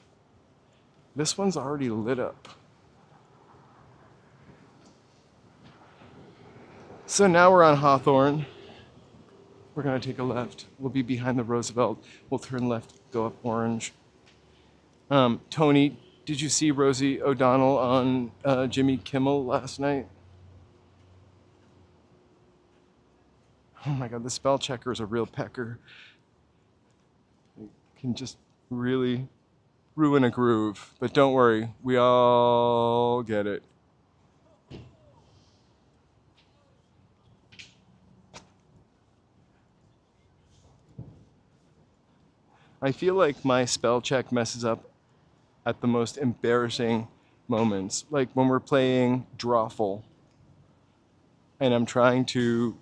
This one's already lit up. So now we're on Hawthorne. We're gonna take a left. We'll be behind the Roosevelt. We'll turn left, go up Orange. Tony, did you see Rosie O'Donnell on Jimmy Kimmel last night? Oh my God, the spell checker is a real pecker. It can just really ruin a groove. But don't worry, we all get it. I feel like my spell check messes up at the most embarrassing moments. Like when we're playing Drawful and I'm trying to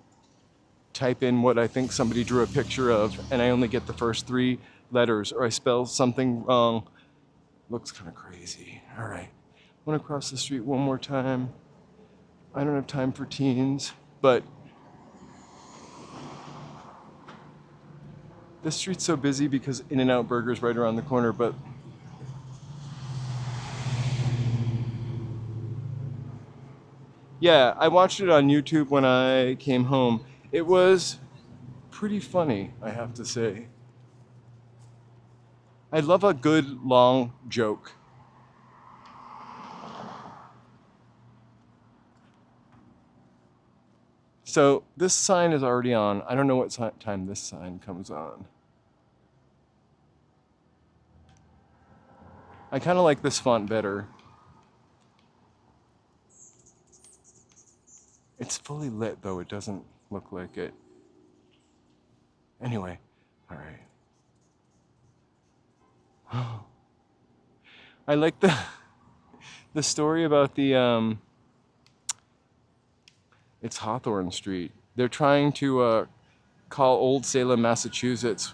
type in what I think somebody drew a picture of and I only get the first three letters or I spell something wrong. Looks kind of crazy. All right, I want to cross the street one more time. I don't have time for teens, but this street's so busy because In-N-Out Burger's right around the corner, but yeah, I watched it on YouTube when I came home. It was pretty funny, I have to say. I love a good long joke. So this sign is already on. I don't know what time this sign comes on. I kind of like this font better. It's fully lit though, it doesn't look like it. Anyway, all right. I like the story about the it's Hawthorne Street. They're trying to call Old Salem, Massachusetts.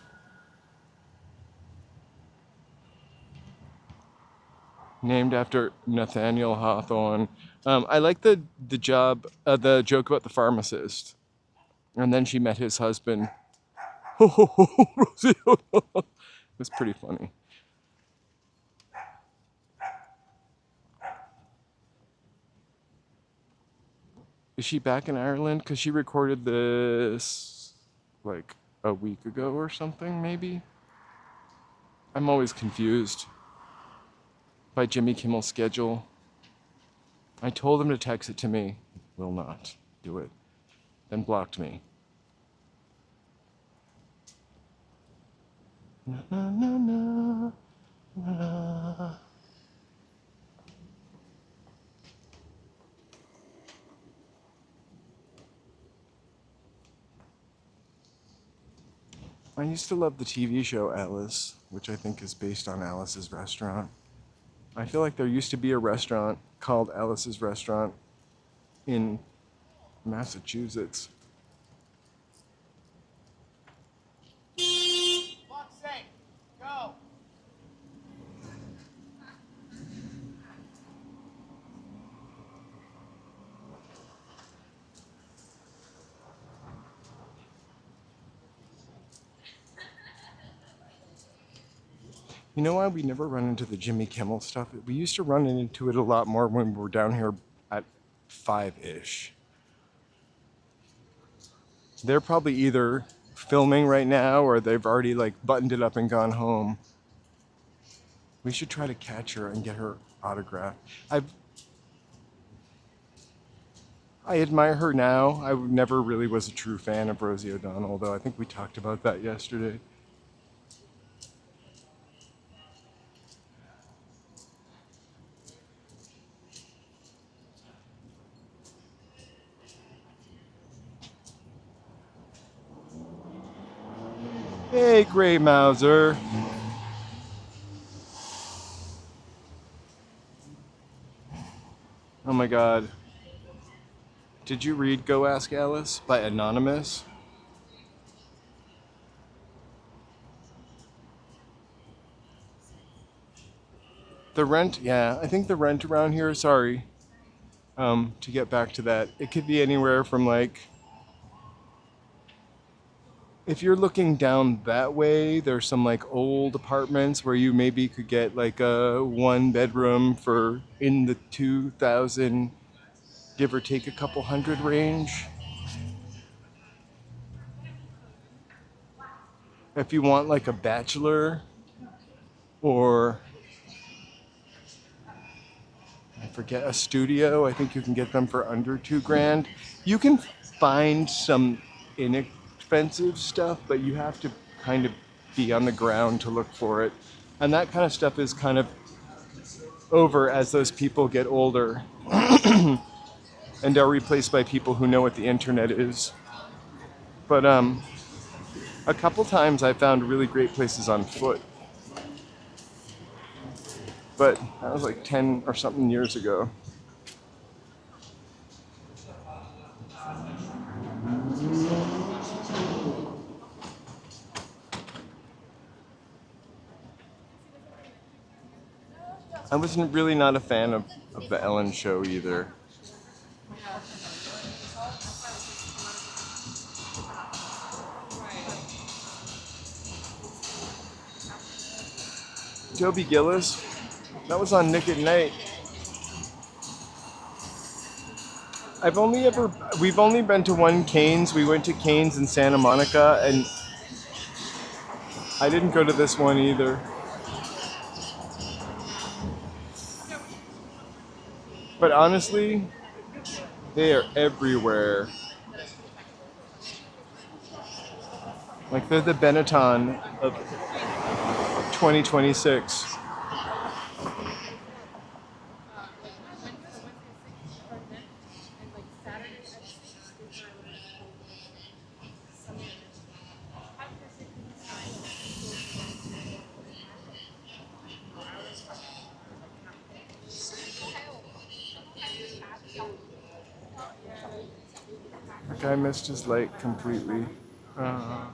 Named after Nathaniel Hawthorne. I like the joke about the pharmacist. And then she met his husband. Rosie. It was pretty funny. Is she back in Ireland? Because she recorded this like a week ago or something, maybe? I'm always confused by Jimmy Kimmel's schedule. I told him to text it to me. Will not do it. Then blocked me. Na, na, na, na, na. I used to love the TV show Alice, which I think is based on Alice's Restaurant. I feel like there used to be a restaurant called Alice's Restaurant in Massachusetts. Fuck's sake, go. You know why we never run into the Jimmy Kimmel stuff? We used to run into it a lot more when we were down here at 5-ish. They're probably either filming right now or they've already like buttoned it up and gone home. We should try to catch her and get her autograph. I admire her now. I never really was a true fan of Rosie O'Donnell, though I think we talked about that yesterday. Hey, Gray Mouser. Oh my god. Did you read Go Ask Alice by Anonymous? The rent, yeah, I think the rent around here, sorry, to get back to that, it could be anywhere from like, if you're looking down that way, there's some like old apartments where you maybe could get like a 1-bedroom for in the 2,000, give or take a couple hundred range. If you want like a bachelor or I forget a studio, I think you can get them for under $2,000. You can find some inexpensive stuff, but you have to kind of be on the ground to look for it. And that kind of stuff is kind of over as those people get older and are replaced by people who know what the internet is. But a couple times I found really great places on foot. But that was like 10 or something years ago. I wasn't really not a fan of the Ellen show either. Toby Gillis, that was on Nick at Night. We've only been to one Cane's. We went to Cane's in Santa Monica, and I didn't go to this one either. But honestly, they are everywhere. Like they're the Benetton of 2026. That guy missed his light completely. A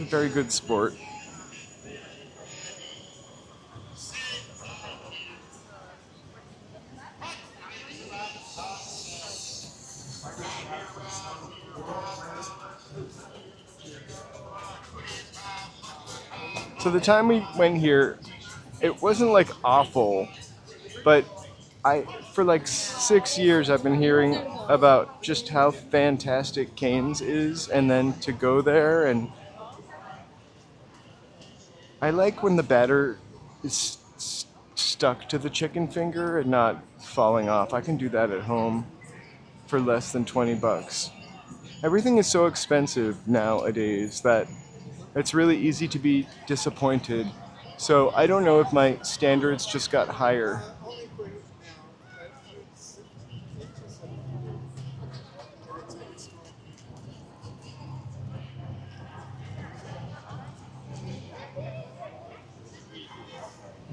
very good sport. So the time we went here, it wasn't like awful, but for like 6 years I've been hearing about just how fantastic Cane's is, and then to go there, and I like when the batter is stuck to the chicken finger and not falling off. I can do that at home for less than $20. Everything is so expensive nowadays that it's really easy to be disappointed. So I don't know if my standards just got higher.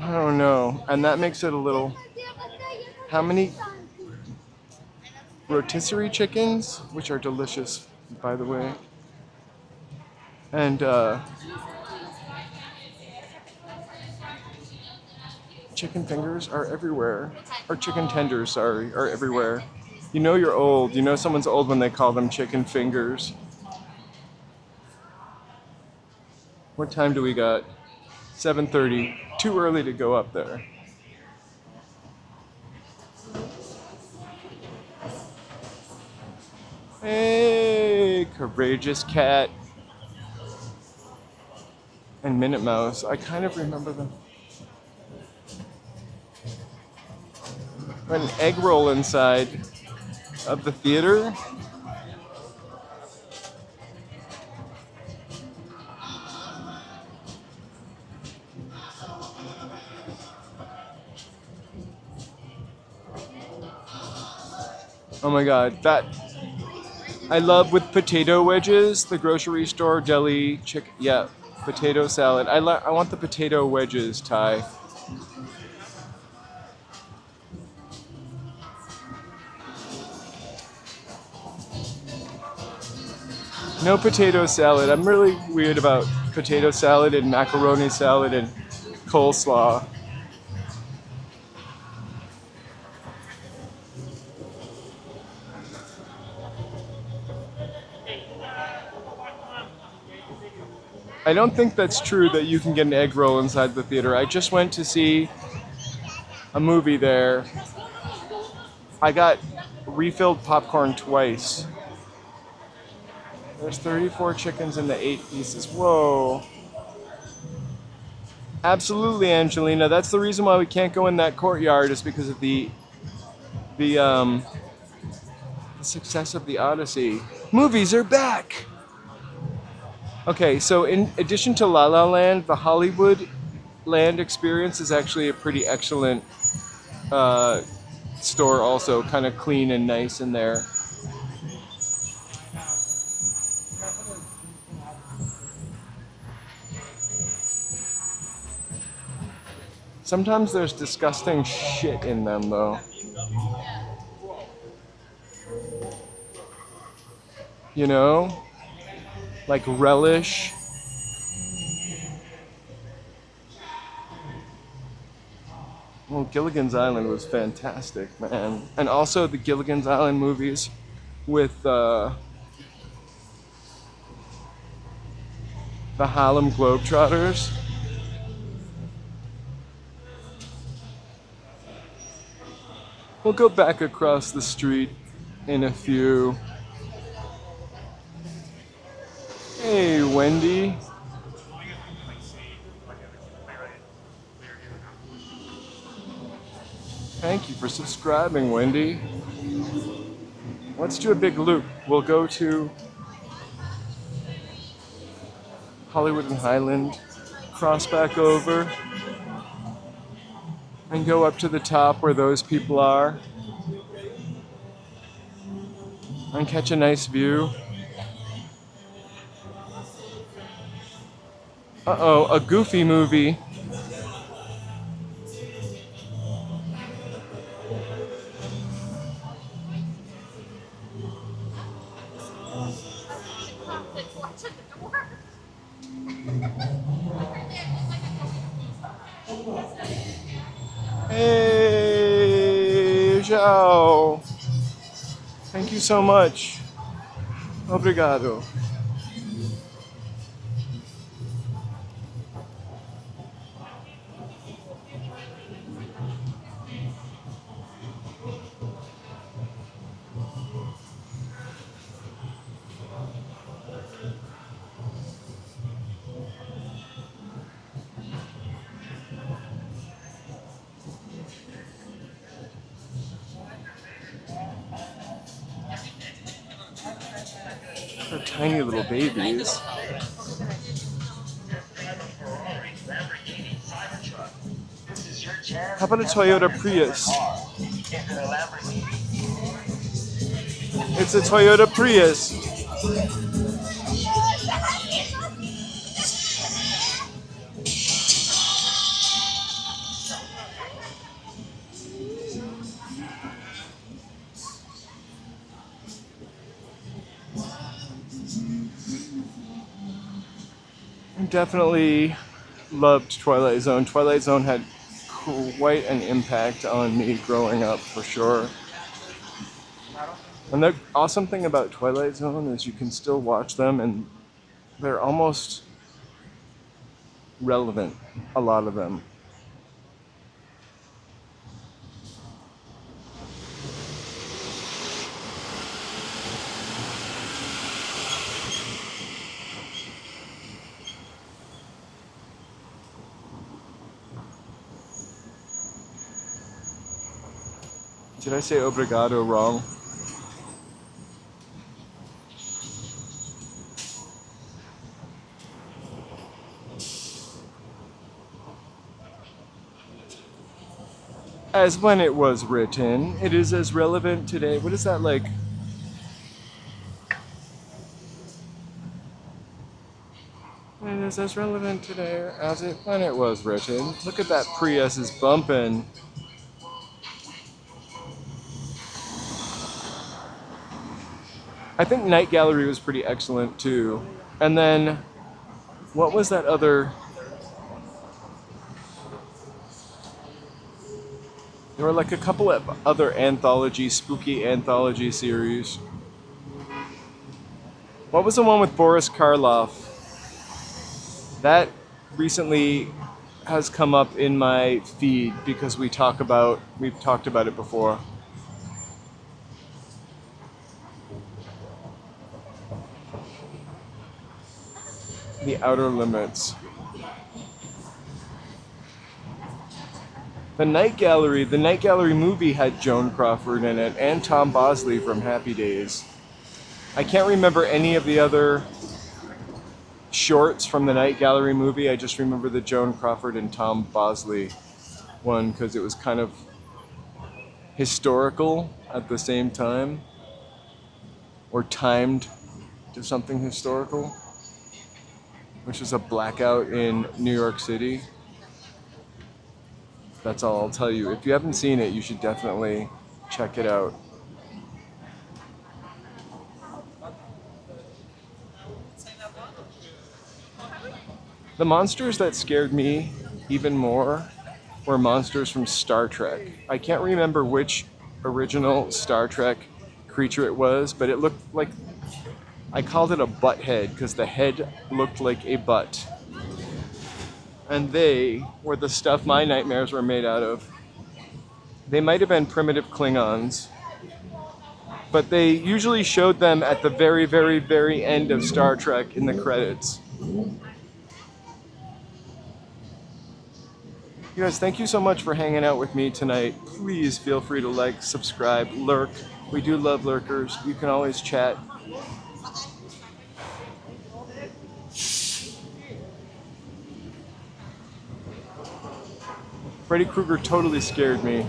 I don't know, and that makes it a little... How many rotisserie chickens, which are delicious, by the way, and chicken fingers are everywhere, or chicken tenders, sorry, are everywhere. You know you're old. You know someone's old when they call them chicken fingers. What time do we got? 7:30. Too early to go up there. Hey, Courageous Cat and Minute Mouse. I kind of remember them. An egg roll inside of the theater. Oh my god, that I love with potato wedges, the grocery store deli yeah, potato salad. I want the potato wedges, Ty. No potato salad. I'm really weird about potato salad and macaroni salad and coleslaw. I don't think that's true that you can get an egg roll inside the theater. I just went to see a movie there. I got refilled popcorn twice. There's 34 chickens in the 8 pieces. Whoa. Absolutely, Angelina. That's the reason why we can't go in that courtyard, is because of the success of the Odyssey. Movies are back! Okay, so in addition to La La Land, the Hollywood Land experience is actually a pretty excellent store also. Kind of clean and nice in there. Sometimes there's disgusting shit in them, though. You know? Like relish. Well, Gilligan's Island was fantastic, man. And also the Gilligan's Island movies with the Harlem Globetrotters. We'll go back across the street in a few. Hey, Wendy. Thank you for subscribing, Wendy. Let's do a big loop. We'll go to Hollywood and Highland, cross back over, and go up to the top where those people are, and catch a nice view. Uh-oh, a Goofy movie. Hey, Zhao. Thank you so much. Obrigado. They're tiny little babies. How about a Toyota Prius? It's a Toyota Prius. Definitely loved Twilight Zone. Twilight Zone had quite an impact on me growing up, for sure. And the awesome thing about Twilight Zone is you can still watch them, and they're almost relevant, a lot of them. Did I say obrigado wrong? As when it was written, it is as relevant today. What is that like? It is as relevant today as it when it was written. Look at that Prius is bumping. I think Night Gallery was pretty excellent too. And then, what was that other? There were like a couple of other spooky anthology series. What was the one with Boris Karloff? That recently has come up in my feed because we've talked about it before. The Outer Limits. The Night Gallery movie had Joan Crawford in it and Tom Bosley from Happy Days. I can't remember any of the other shorts from the Night Gallery movie. I just remember the Joan Crawford and Tom Bosley one because it was kind of historical at the same time, or timed to something historical, which is a blackout in New York City. That's all I'll tell you. If you haven't seen it, you should definitely check it out. The monsters that scared me even more were monsters from Star Trek. I can't remember which original Star Trek creature it was, but it looked like, I called it a butt head because the head looked like a butt. And they were the stuff my nightmares were made out of. They might have been primitive Klingons, but they usually showed them at the very, very, very end of Star Trek in the credits. You guys, thank you so much for hanging out with me tonight. Please feel free to like, subscribe, lurk. We do love lurkers. You can always chat. Freddy Krueger totally scared me.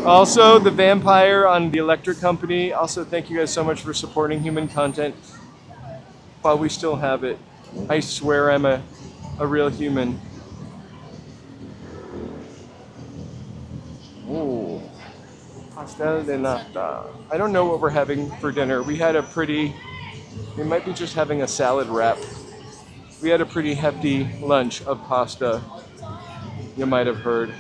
Also, the vampire on the Electric Company. Also, thank you guys so much for supporting human content while we still have it. I swear I'm a real human. Ooh, pastel de nata. I don't know what we're having for dinner. We might be just having a salad wrap. We had a pretty hefty lunch of pasta. You might have heard.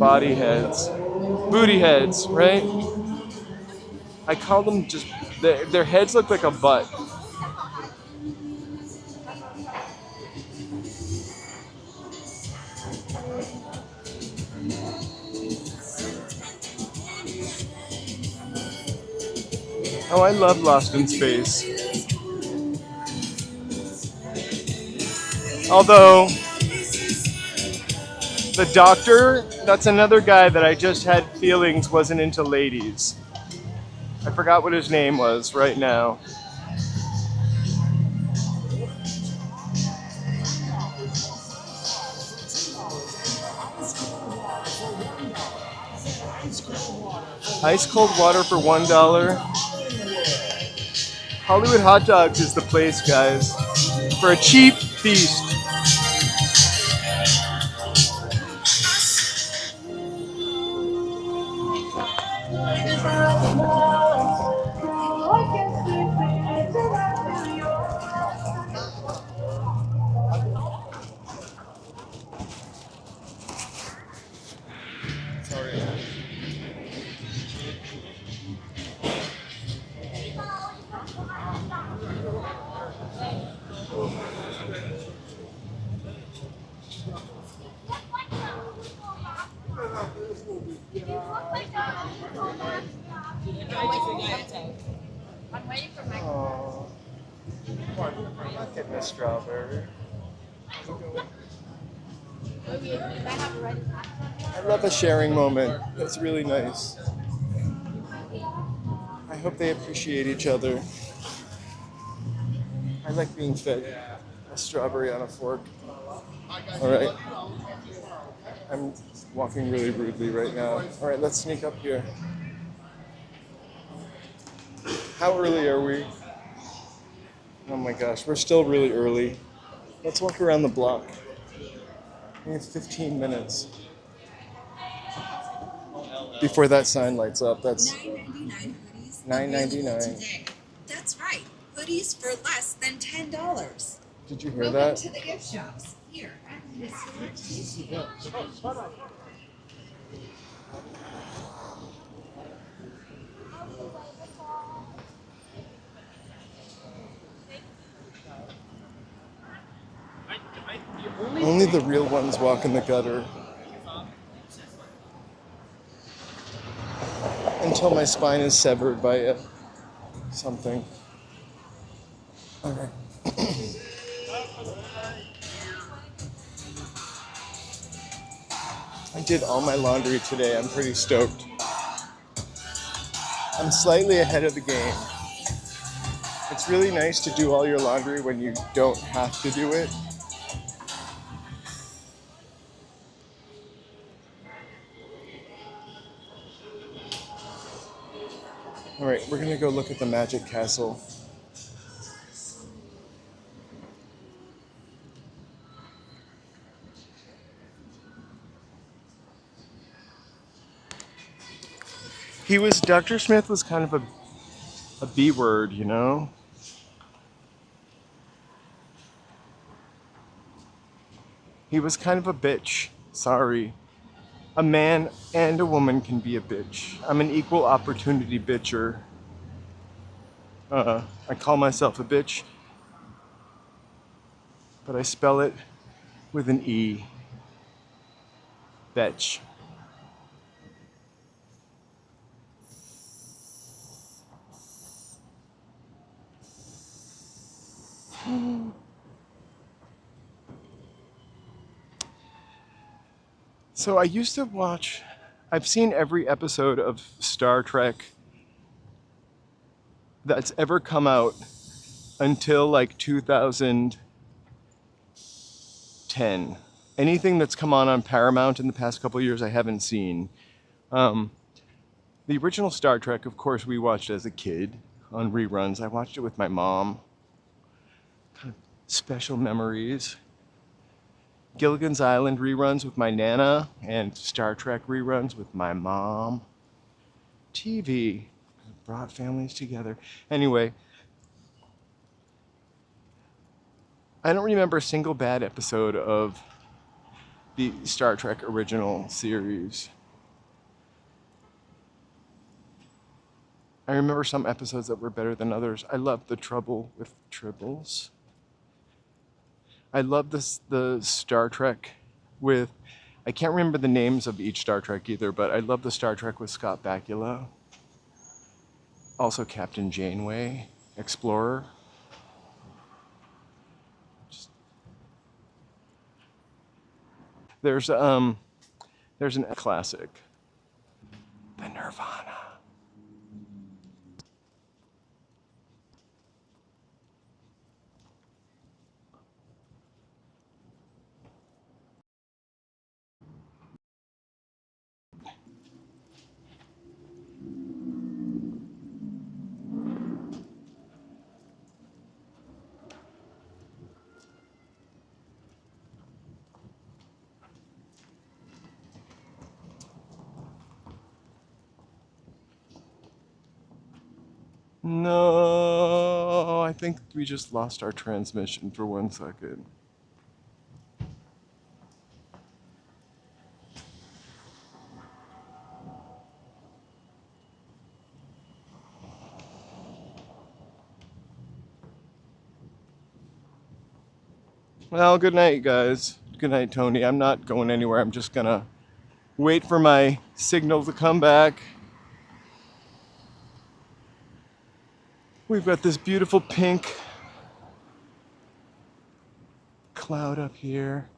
Body heads. Booty heads, right? I call them just, their heads look like a butt. Oh, I love Lost in Space. Although, the doctor, that's another guy that I just had feelings wasn't into ladies. I forgot what his name was right now. Ice cold water for $1. Hollywood Hot Dogs is the place, guys, for a cheap feast. a strawberry. I love a sharing moment. That's really nice. I hope they appreciate each other. I like being fed a strawberry on a fork. All right. I'm walking really rudely right now. All right, let's sneak up here. How early are we? Oh my gosh, we're still really early. Let's walk around the block. We have 15 minutes before that sign lights up. That's $9.99 hoodies $9.99. available today. That's right, hoodies for less than $10. Did you hear Welcome that? to the gift shops here at the historic TCL. Only the real ones walk in the gutter. Until my spine is severed by something. All right. I did all my laundry today. I'm pretty stoked. I'm slightly ahead of the game. It's really nice to do all your laundry when you don't have to do it. All right, we're gonna go look at the Magic Castle. Dr. Smith was kind of a B word, you know? He was kind of a bitch. Sorry. A man and a woman can be a bitch. I'm an equal opportunity bitcher. I call myself a bitch, but I spell it with an E. Betch. So I used to watch, I've seen every episode of Star Trek that's ever come out until like 2010. Anything that's come on Paramount in the past couple of years I haven't seen. The original Star Trek, of course, we watched as a kid on reruns. I watched it with my mom. Kind of special memories. Gilligan's Island reruns with my Nana and Star Trek reruns with my mom. TV brought families together. Anyway, I don't remember a single bad episode of the Star Trek original series. I remember some episodes that were better than others. I loved The Trouble with Tribbles. I love the Star Trek with, I can't remember the names of each Star Trek either, but I love the Star Trek with Scott Bakula. Also Captain Janeway, Explorer. There's an classic, the Nirvana. No, I think we just lost our transmission for 1 second. Well, good night, guys. Good night, Tony. I'm not going anywhere. I'm just gonna wait for my signal to come back. We've got this beautiful pink cloud up here.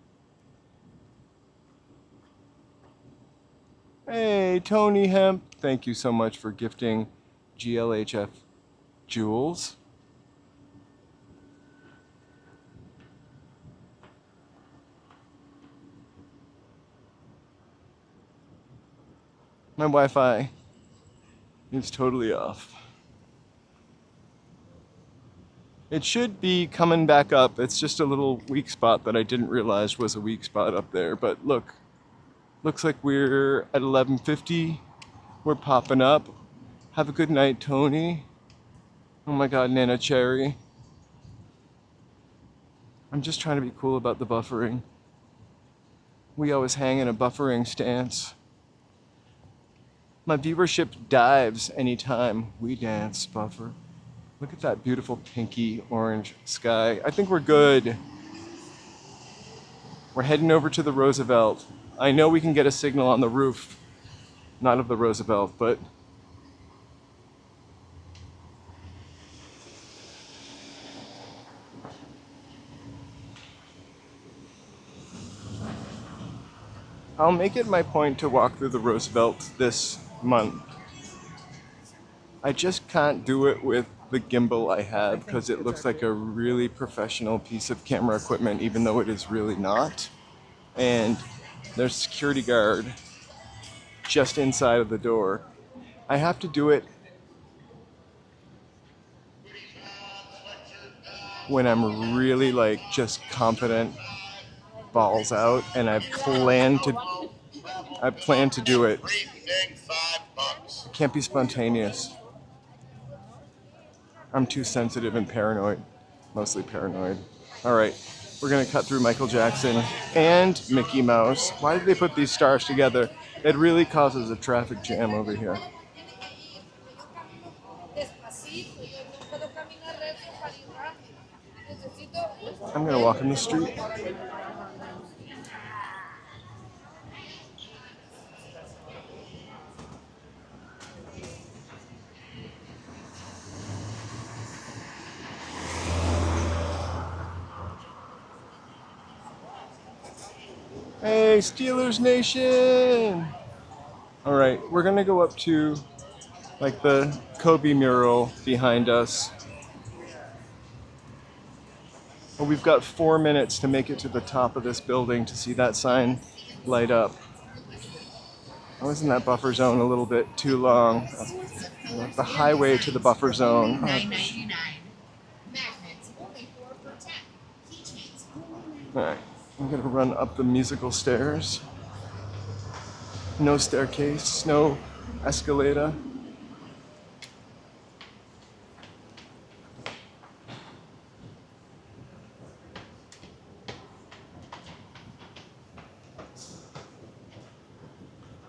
Hey, Tony Hemp. Thank you so much for gifting GLHF jewels. My Wi-Fi is totally off. It should be coming back up. It's just a little weak spot that I didn't realize was a weak spot up there. But look, looks like we're at 11:50. We're popping up. Have a good night, Tony. Oh my God, Nana Cherry. I'm just trying to be cool about the buffering. We always hang in a buffering stance. My viewership dives anytime we dance, buffer. Look at that beautiful pinky orange sky. I think we're good. We're heading over to the Roosevelt. I know we can get a signal on the roof. Not of the Roosevelt, but I'll make it my point to walk through the Roosevelt this month. I just can't do it with the gimbal I have because it looks like a really professional piece of camera equipment, even though it is really not. And there's a security guard just inside of the door. I have to do it when I'm really like just confident, balls out, and I plan to do it. It can't be spontaneous. I'm too sensitive and paranoid, mostly paranoid. All right, we're gonna cut through Michael Jackson and Mickey Mouse. Why did they put these stars together? It really causes a traffic jam over here. I'm gonna walk in the street. Hey, Steelers Nation! All right, we're gonna go up to like the Kobe mural behind us. Well, we've got 4 minutes to make it to the top of this building to see that sign light up. I was in that buffer zone a little bit too long. The highway to the buffer zone. $9.99. Magnets only 4 for $10. Keychains All right, I'm gonna run up the musical stairs. No staircase, no escalator.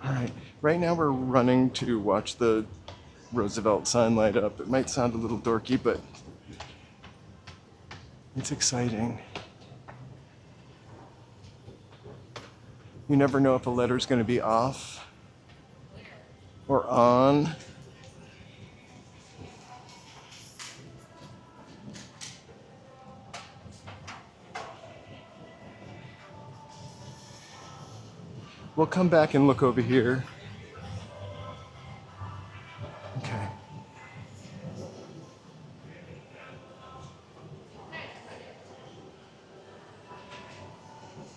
All right, right now we're running to watch the Roosevelt sign light up. It might sound a little dorky, but it's exciting. You never know if a letter's going to be off or on. We'll come back and look over here. Okay.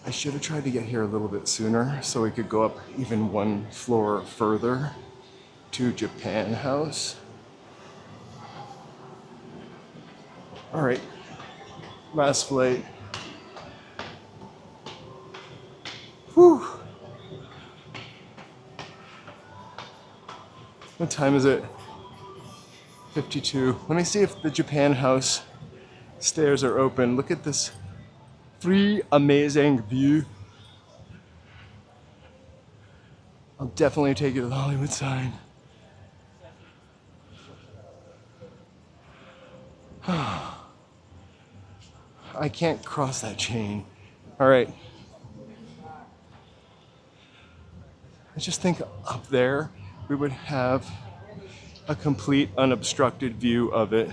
I should have tried to get here a little bit sooner so we could go up even one floor further to Japan House. All right, last flight. Whew. What time is it? 52. Let me see if the Japan House stairs are open. Look at this free amazing view. I'll definitely take you to the Hollywood sign. I can't cross that chain. All right. I just think up there we would have a complete unobstructed view of it.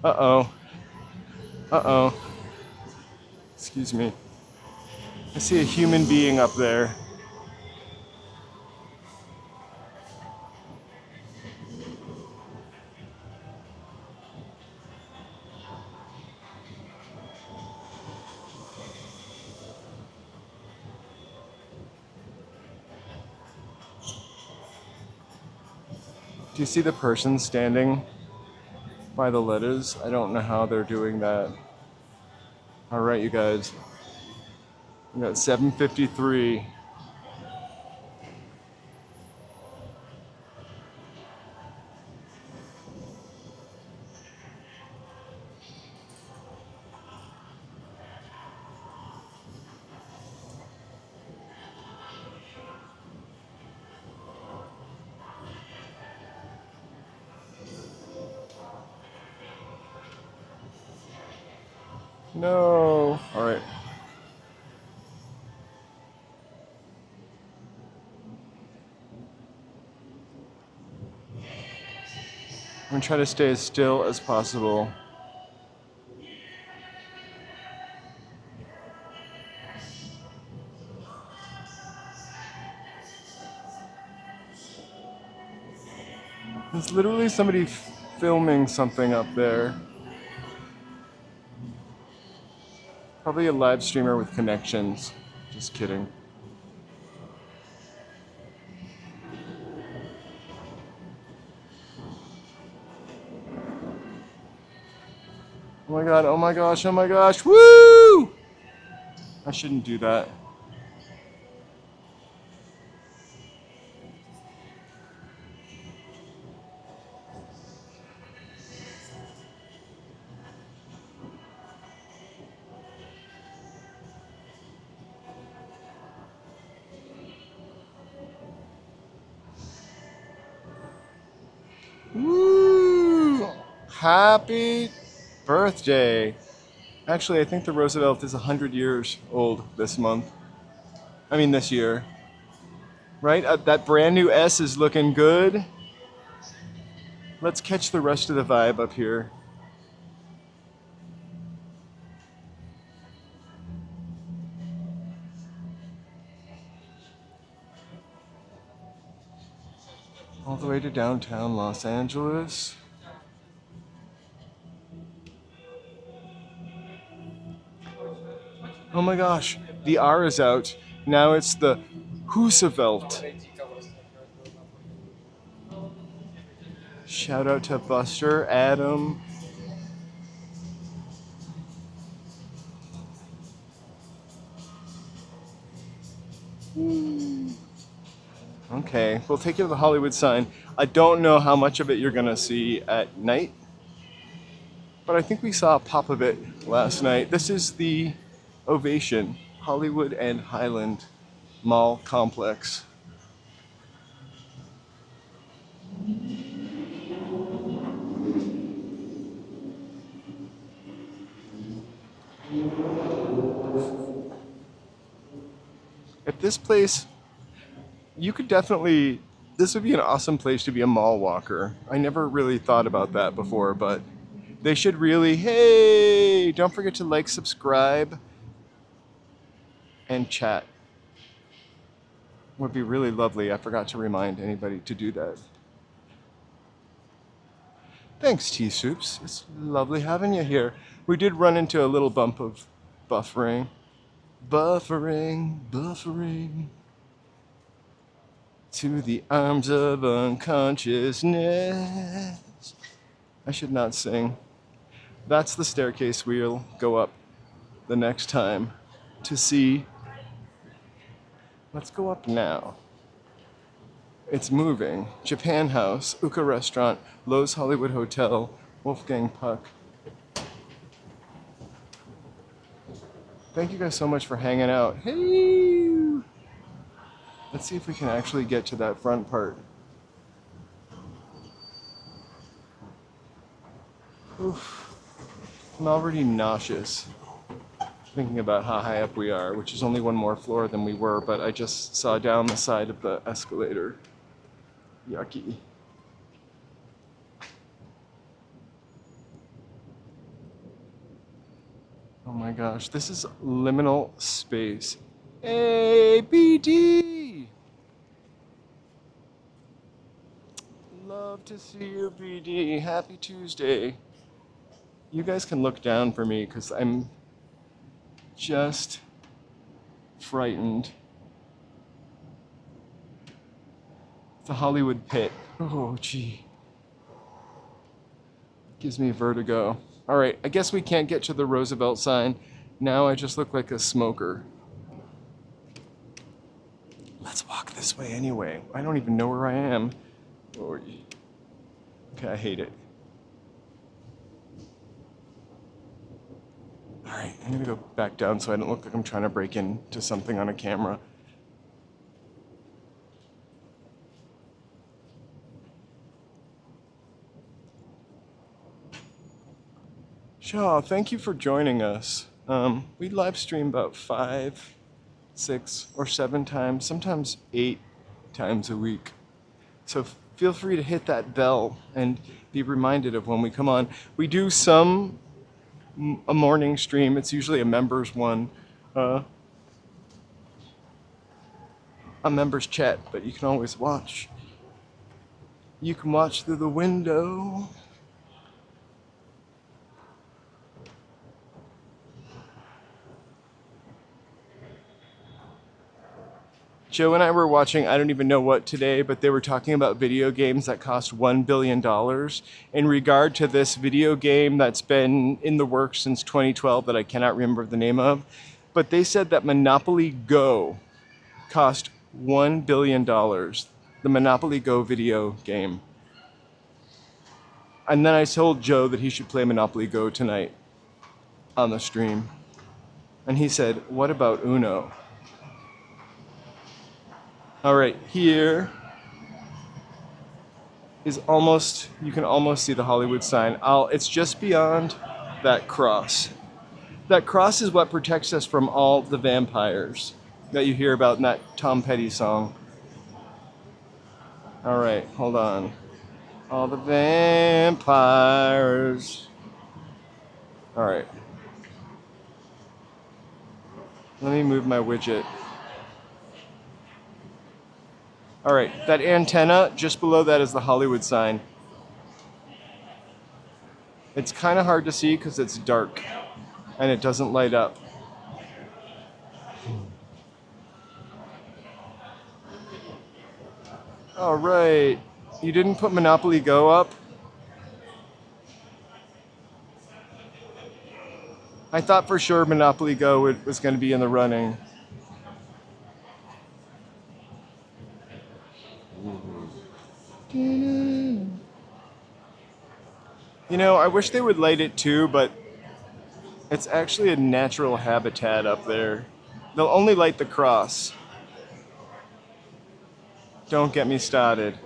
Uh-oh. Uh-oh. Excuse me. I see a human being up there. Do you see the person standing by the letters? I don't know how they're doing that. All right, you guys. We got 7:53. No. All right. I'm gonna try to stay as still as possible. There's literally somebody filming something up there. Probably a live streamer with connections. Just kidding. Oh my god, oh my gosh, oh my gosh, woo! I shouldn't do that. Woo! Happy birthday. Actually, I think the Roosevelt is 100 years old this month. I mean, this year. Right? That brand new S is looking good. Let's catch the rest of the vibe up here. All the way to downtown Los Angeles. Oh my gosh, the R is out. Now it's the Roosevelt. Shout out to Buster, Adam. Okay, we'll take you to the Hollywood sign. I don't know how much of it you're gonna see at night, but I think we saw a pop of it last night. This is the Ovation, Hollywood and Highland Mall complex. If this place, you could definitely, this would be an awesome place to be a mall walker. I never really thought about that before, but they should really, hey, don't forget to like, subscribe, and chat. Would be really lovely. I forgot to remind anybody to do that. Thanks, Tea Soups. It's lovely having you here. We did run into a little bump of buffering. Buffering. To the arms of unconsciousness. I should not sing. That's the staircase we'll go up the next time to see. Let's go up now. It's moving. Japan House, Uka Restaurant, Lowe's Hollywood Hotel, Wolfgang Puck. Thank you guys so much for hanging out. Hey! Let's see if we can actually get to that front part. Oof. I'm already nauseous thinking about how high up we are, which is only one more floor than we were, but I just saw down the side of the escalator. Yucky. Oh my my gosh, this is liminal space. ABD! Love to see you, BD. Happy Tuesday. You guys can look down for me because I'm just frightened. The Hollywood pit. Oh, gee. Gives me vertigo. All right, I guess we can't get to the Roosevelt sign. Now I just look like a smoker. Let's walk this way anyway. I don't even know where I am. Oh, okay, I hate it. All right, I'm gonna go back down so I don't look like I'm trying to break into something on a camera. Shaw, thank you for joining us. We live stream about 5, 6, or 7 times, sometimes 8 times a week. So feel free to hit that bell and be reminded of when we come on. We do a morning stream. It's usually a members one, a members chat, but you can always watch. You can watch through the window. Joe and I were watching, I don't even know what today, but they were talking about video games that cost $1 billion in regard to this video game that's been in the works since 2012 that I cannot remember the name of. But they said that Monopoly Go cost $1 billion, the Monopoly Go video game. And then I told Joe that he should play Monopoly Go tonight on the stream. And he said, what about Uno? All right, here is almost, you can almost see the Hollywood sign. It's just beyond that cross. That cross is what protects us from all the vampires that you hear about in that Tom Petty song. All right, hold on. All the vampires. All right. Let me move my widget. All right, that antenna, just below that is the Hollywood sign. It's kind of hard to see because it's dark and it doesn't light up. All right, you didn't put Monopoly Go up? I thought for sure Monopoly Go was going to be in the running. You know, I wish they would light it too, but it's actually a natural habitat up there. They'll only light the cross. Don't get me started.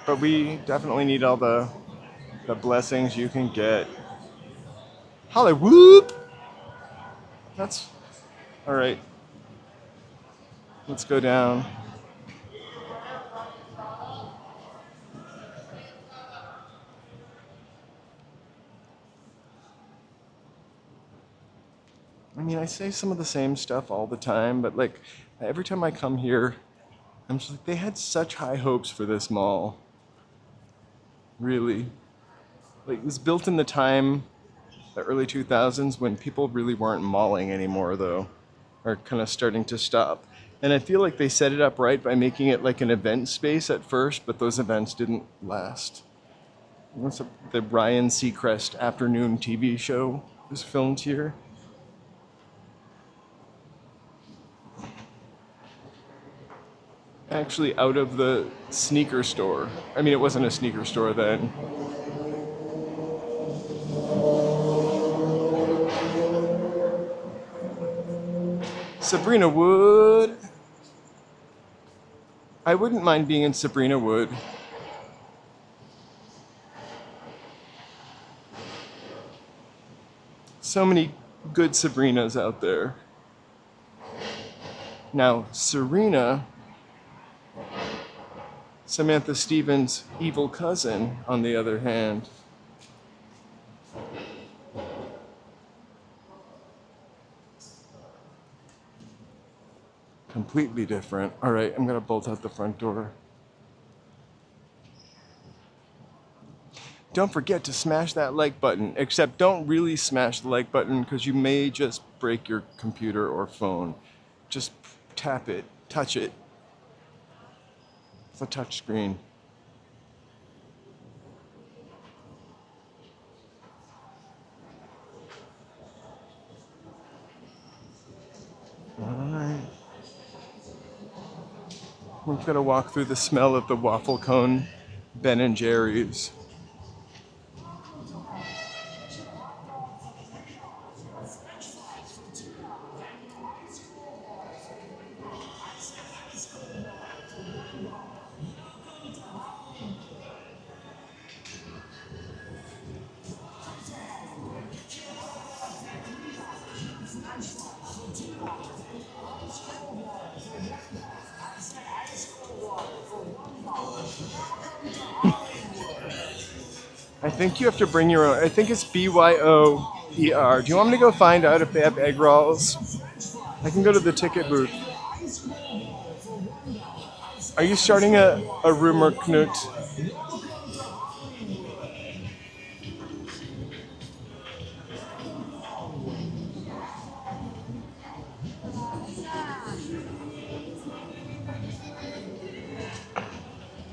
But we definitely need all the blessings you can get. Hollywood! That's... all right. Let's go down. I mean, I say some of the same stuff all the time, but like every time I come here, I'm just like, they had such high hopes for this mall. Really. Like, it was built in the time, the early 2000s, when people really weren't malling anymore, though, or kind of starting to stop. And I feel like they set it up right by making it like an event space at first, but those events didn't last. The Ryan Seacrest afternoon TV show was filmed here. Actually, out of the sneaker store. I mean, it wasn't a sneaker store then. Sabrina Wood. I wouldn't mind being in Sabrina Wood. So many good Sabrinas out there. Now, Serena Samantha Stevens' evil cousin, on the other hand. Completely different. All right, I'm gonna bolt out the front door. Don't forget to smash that like button, except don't really smash the like button because you may just break your computer or phone. Just tap it, touch it. It's a touch screen. All right. We're gonna walk through the smell of the waffle cone Ben and Jerry's. I think you have to bring your own. I think it's BYOER. Do you want me to go find out if they have egg rolls? I can go to the ticket booth. Are you starting a rumor, Knut?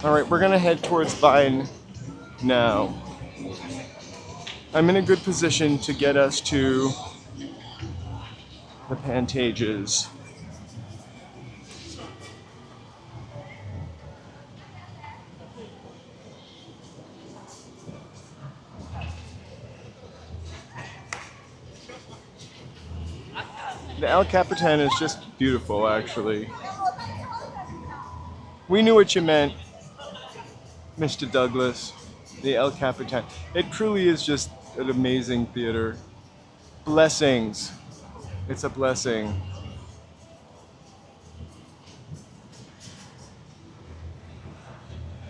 All right, we're gonna head towards Vine now. I'm in a good position to get us to the Pantages. The El Capitan is just beautiful, actually. We knew what you meant, Mr. Douglas. The El Capitan. It truly is just an amazing theater. Blessings. It's a blessing.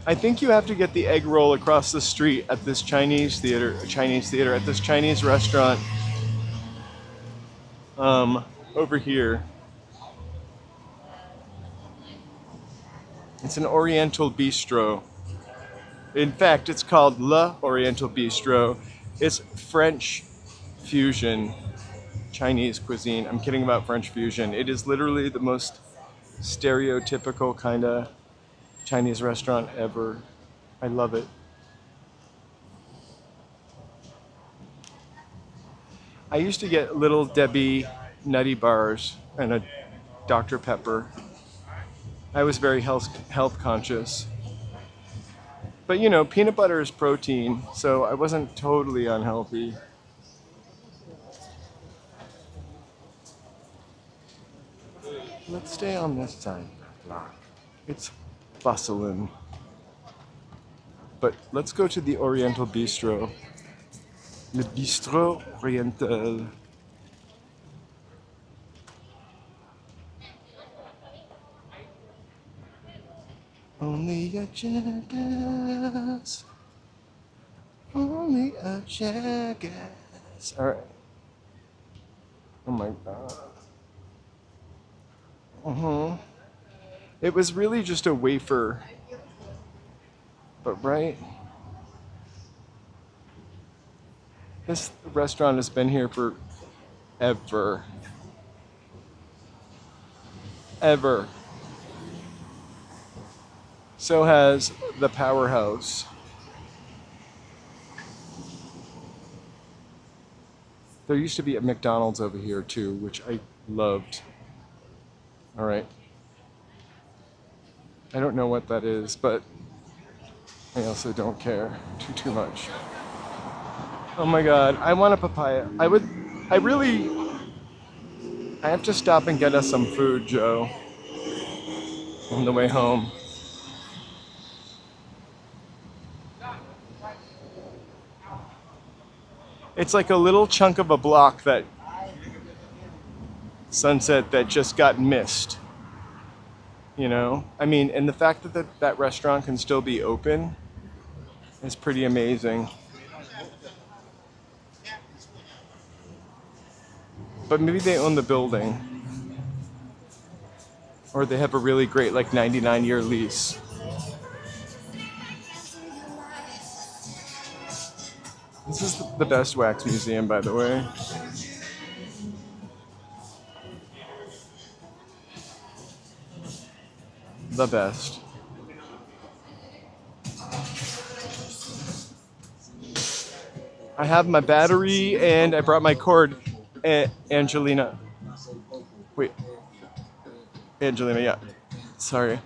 I think you have to get the egg roll across the street at this Chinese theater, at this Chinese restaurant. Over here. It's an Oriental bistro. In fact, it's called Le Oriental Bistro. It's French fusion Chinese cuisine. I'm kidding about French fusion. It is literally the most stereotypical kind of Chinese restaurant ever. I love it. I used to get Little Debbie nutty bars and a Dr. Pepper. I was very health conscious. But you know, peanut butter is protein, so I wasn't totally unhealthy. Let's stay on this side of the block. It's bustling. But let's go to the Oriental Bistro. Le Bistrot Oriental. Only a jackass. Only a jackass. Alright. Oh my god. It was really just a wafer. But right? This restaurant has been here for ever. Ever. So has the Powerhouse. There used to be a McDonald's over here too, which I loved. All right. I don't know what that is, but I also don't care too much. Oh my god, I want a papaya. I have to stop and get us some food, Joe, on the way home. It's like a little chunk of a block that Sunset that just got missed. you know? I mean, and the fact that that restaurant can still be open is pretty amazing. But maybe they own the building. Or they have a really great, like, 99-year lease. This is the best wax museum, by the way. The best. I have my battery and I brought my cord. Angelina. Wait. Angelina, yeah. Sorry.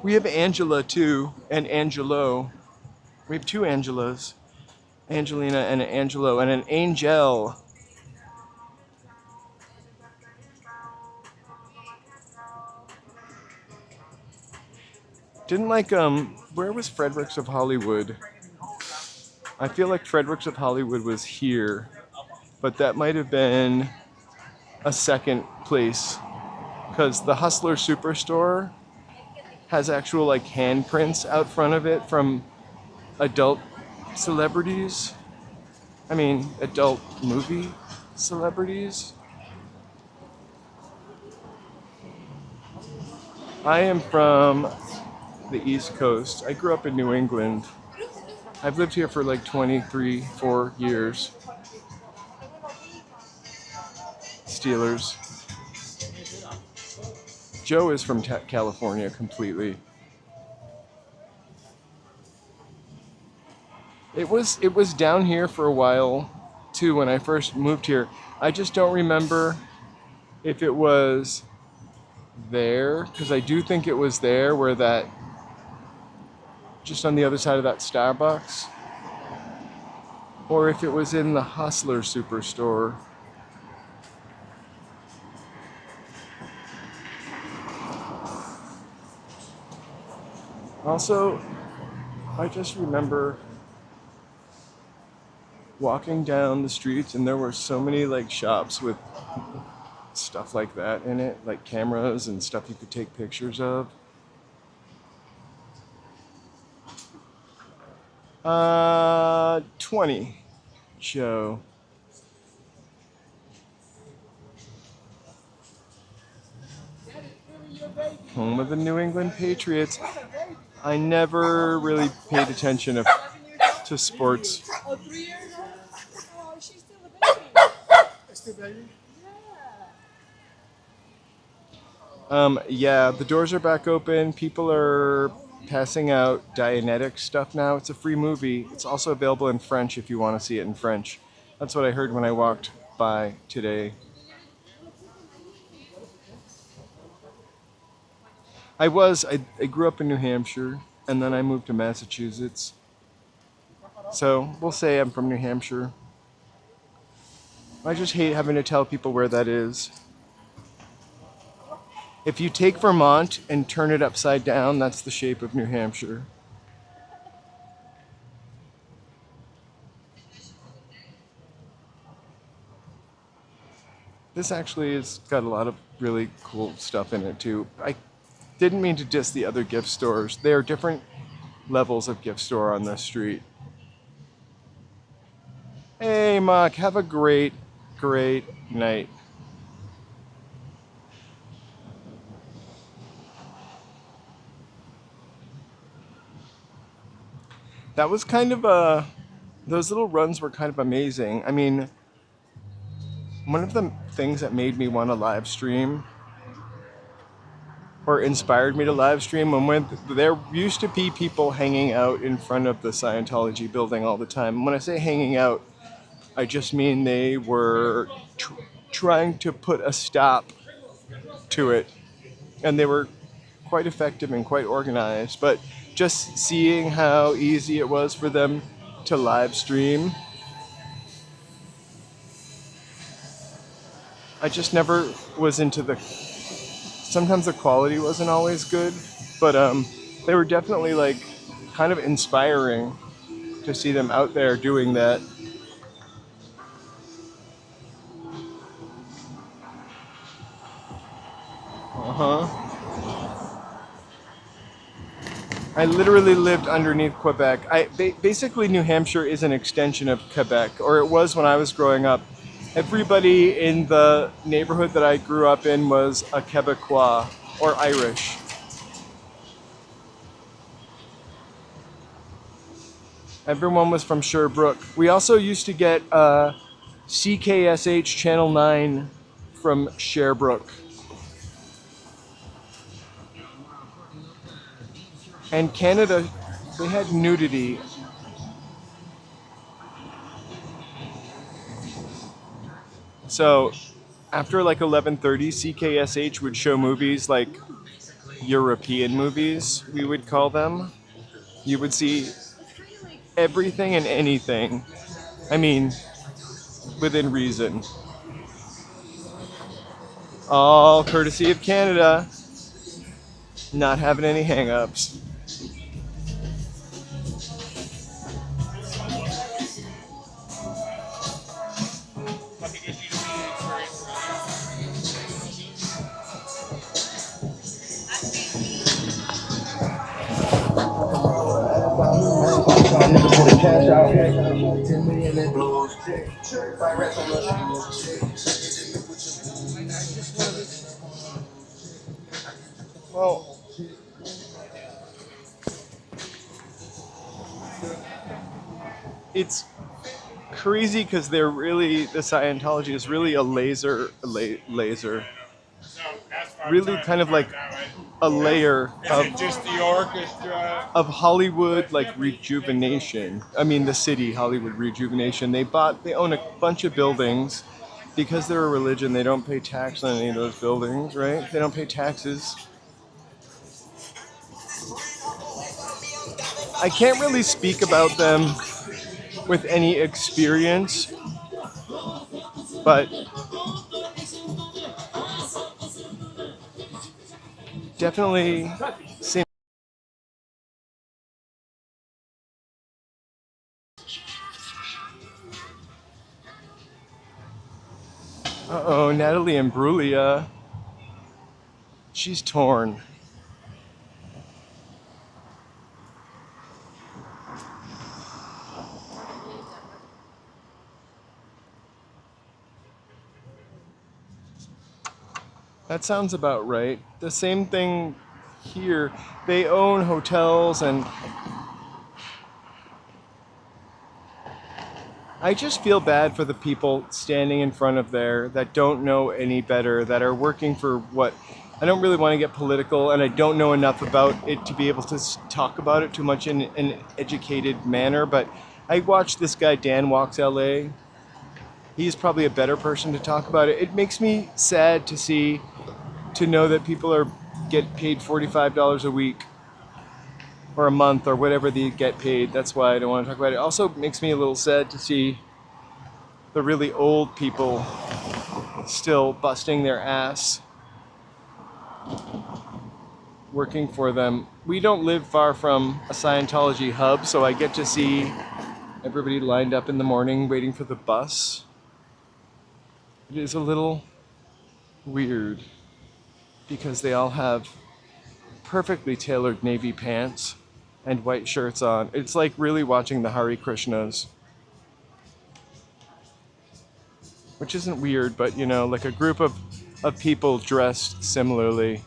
We have Angela too, and Angelo. We have two Angelas. Angelina and an Angelo and an Angel. Didn't like, where was Fredericks of Hollywood? I feel like Fredericks of Hollywood was here, but that might have been a second place, because the Hustler Superstore has actual, like, handprints out front of it from adult celebrities. I mean, adult movie celebrities. I am from the East Coast. I grew up in New England. I've lived here for like 4 years. Steelers. Joe is from California completely. It was down here for a while too when I first moved here. I just don't remember if it was there, because I do think it was there where that, just on the other side of that Starbucks, or if it was in the Hustler Superstore. Also, I just remember walking down the streets and there were so many like shops with stuff like that in it, like cameras and stuff you could take pictures of. 20, Joe. Home of the New England Patriots. I never really paid attention to sports. Oh, 3 years old? Oh, she's still a baby. Still baby? Yeah, the doors are back open. People are passing out Dianetic stuff now. It's a free movie. It's also available in French if you want to see it in French. That's what I heard when I walked by today. I grew up in New Hampshire, and then I moved to Massachusetts. So we'll say I'm from New Hampshire. I just hate having to tell people where that is. If you take Vermont and turn it upside down, that's the shape of New Hampshire. This actually has got a lot of really cool stuff in it too. I didn't mean to diss the other gift stores. There are different levels of gift store on this street. Hey, Mark, have a great, great night. That was kind of those little runs were kind of amazing. I mean, one of the things that made me want to live stream, or inspired me to live stream, when there used to be people hanging out in front of the Scientology building all the time. And when I say hanging out, I just mean they were trying to put a stop to it. And they were quite effective and quite organized. But just seeing how easy it was for them to live stream, I just never was into sometimes the quality wasn't always good, but they were definitely like kind of inspiring to see them out there doing that. Uh-huh. I literally lived underneath Quebec. Basically, New Hampshire is an extension of Quebec, or it was when I was growing up. Everybody in the neighborhood that I grew up in was a Quebecois or Irish. Everyone was from Sherbrooke. We also used to get CKSH Channel 9 from Sherbrooke. And Canada, they had nudity. So after like 11:30, CKSH would show movies like European movies, we would call them. You would see everything and anything. I mean, within reason. All courtesy of Canada. Not having any hang-ups. Well, it's crazy because they're really, the Scientology is really a laser, really kind of like a layer of Just the orchestra. of Hollywood like rejuvenation. I mean, the city Hollywood rejuvenation. They own a bunch of buildings because they're a religion. They don't pay tax on any of those buildings, right? They don't pay taxes. I can't really speak about them with any experience, but definitely seem. Uh-oh, Natalie Imbruglia. She's torn. That sounds about right. The same thing here. They own hotels, and I just feel bad for the people standing in front of there that don't know any better, that are working for what. I don't really want to get political, and I don't know enough about it to be able to talk about it too much in an educated manner, but I watched this guy, Dan Walks L.A. He's probably a better person to talk about it. It makes me sad to know that people get paid $45 a week or a month or whatever they get paid. That's why I don't want to talk about it. Also makes me a little sad to see the really old people still busting their ass working for them. We don't live far from a Scientology hub, so I get to see everybody lined up in the morning waiting for the bus. It is a little weird because they all have perfectly tailored navy pants and white shirts on. It's like really watching the Hare Krishnas. Which isn't weird, but you know, like a group of people dressed similarly.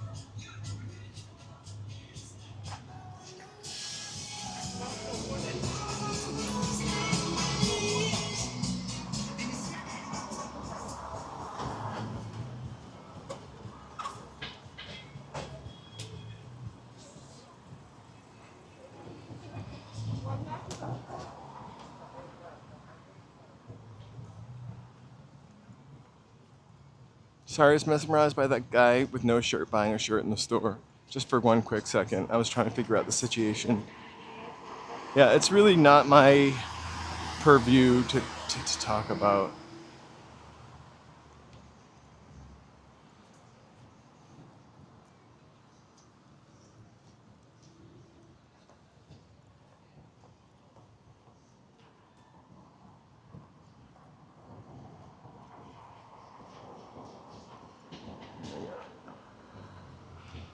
Sorry, I was mesmerized by that guy with no shirt buying a shirt in the store. Just for one quick second. I was trying to figure out the situation. Yeah, it's really not my purview to talk about.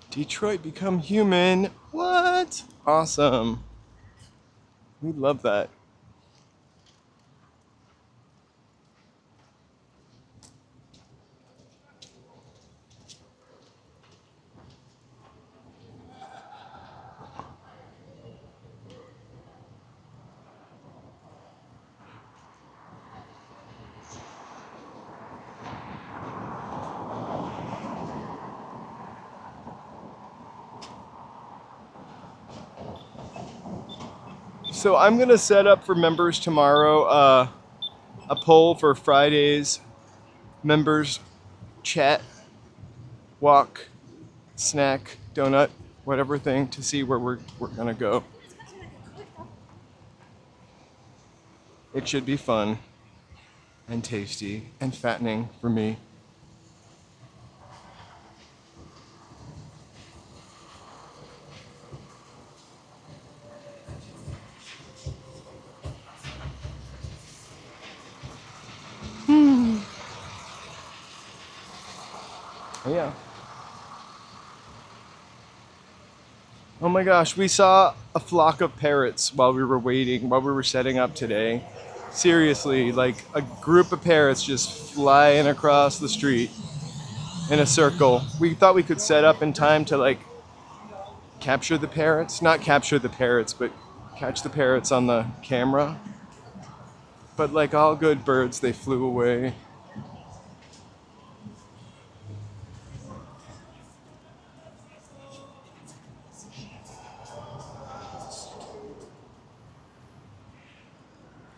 Detroit become human. What? Awesome. We love that. So I'm gonna set up for members tomorrow a poll for Friday's members chat, walk, snack, donut, whatever thing to see where we're gonna go. It should be fun and tasty and fattening for me. Yeah. Oh my gosh, we saw a flock of parrots while we were waiting, while we were setting up today. Seriously, like a group of parrots just flying across the street in a circle. We thought we could set up in time to like capture the parrots. Not capture the parrots, but catch the parrots on the camera. But like all good birds, they flew away.